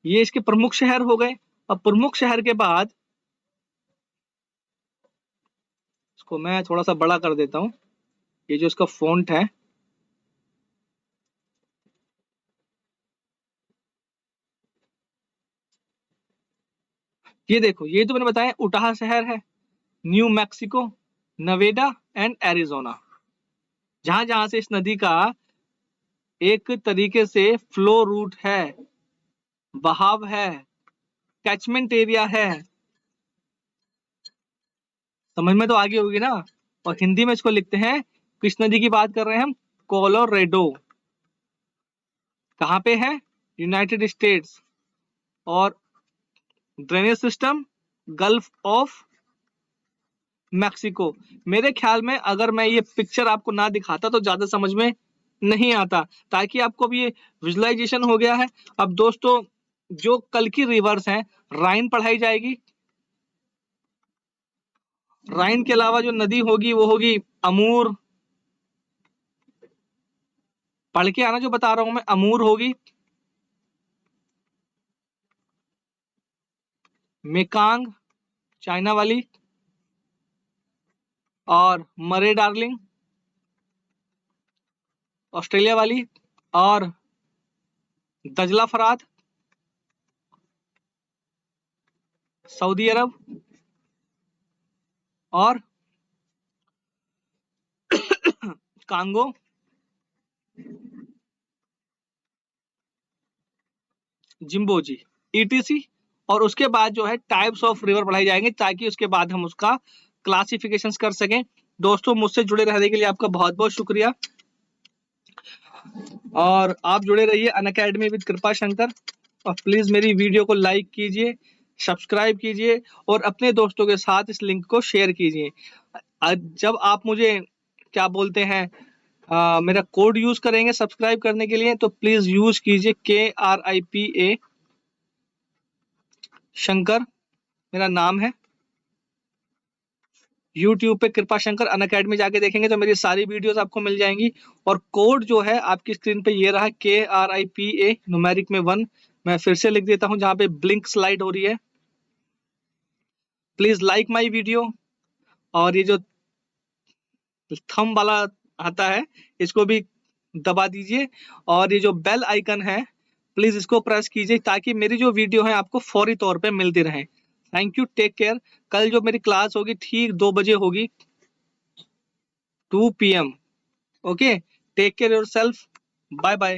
ये इसके प्रमुख शहर हो गए। अब प्रमुख शहर के बाद इसको मैं थोड़ा सा बड़ा कर देता हूँ। ये जो इसका फॉन्ट है, ये देखो, ये तो मैंने बताया उटाहा शहर है। न्यू मैक्सिको, नवेडा एंड एरिजोना, जहां जहां से इस नदी का एक तरीके से फ्लो रूट है, बहाव है, कैचमेंट एरिया है। समझ में तो आ गई होगी ना। और हिंदी में इसको लिखते हैं, किस नदी की बात कर रहे हैं हम? कोलोरेडो। कहाँ पे है? United States. और drainage system, gulf of Mexico. मेरे ख्याल में अगर मैं ये पिक्चर आपको ना दिखाता तो ज्यादा समझ में नहीं आता, ताकि आपको भी ये विजुअलाइजेशन हो गया है। अब दोस्तों, जो कल की रिवर्स हैं, राइन पढ़ाई जाएगी। राइन के अलावा जो नदी होगी वो होगी अमूर। पढ़ के आना, जो बता रहा हूं मैं, अमूर होगी, मेकांग चाइना वाली, और मरे डार्लिंग ऑस्ट्रेलिया वाली, और दजला फरात सऊदी अरब, और कांगो जिम्बोजी, ईटीसी। और उसके बाद जो है टाइप्स ऑफ रिवर पढ़ाई जाएंगे, ताकि उसके बाद हम उसका क्लासिफिकेशन कर सकें। दोस्तों, मुझसे जुड़े रहने के लिए आपका बहुत बहुत शुक्रिया। और आप जुड़े रहिए अनअकैडमी विद कृपा शंकर। और प्लीज मेरी वीडियो को लाइक कीजिए, सब्सक्राइब कीजिए और अपने दोस्तों के साथ इस लिंक को शेयर कीजिए। जब आप मुझे क्या बोलते हैं मेरा कोड यूज करेंगे सब्सक्राइब करने के लिए, तो प्लीज यूज कीजिए KRIPA शंकर, मेरा नाम है। YouTube पे कृपा शंकर अनअकैडमी जाके देखेंगे तो मेरी सारी वीडियोस आपको मिल जाएंगी। और कोड जो है आपकी स्क्रीन पे ये रहा, KRIPA न्यूमेरिक में 1। मैं फिर से लिख देता हूं जहां पे ब्लिंक स्लाइड हो रही है। प्लीज लाइक माय वीडियो, और ये जो थंब वाला आता है इसको भी दबा दीजिए, और ये जो बेल आइकन है प्लीज इसको प्रेस कीजिए ताकि मेरी जो वीडियो है आपको फौरी तौर पे मिलती रहे। Thank you, take care. कल जो मेरी क्लास होगी ठीक 2 बजे होगी, 2 PM। Okay, take care yourself, bye bye.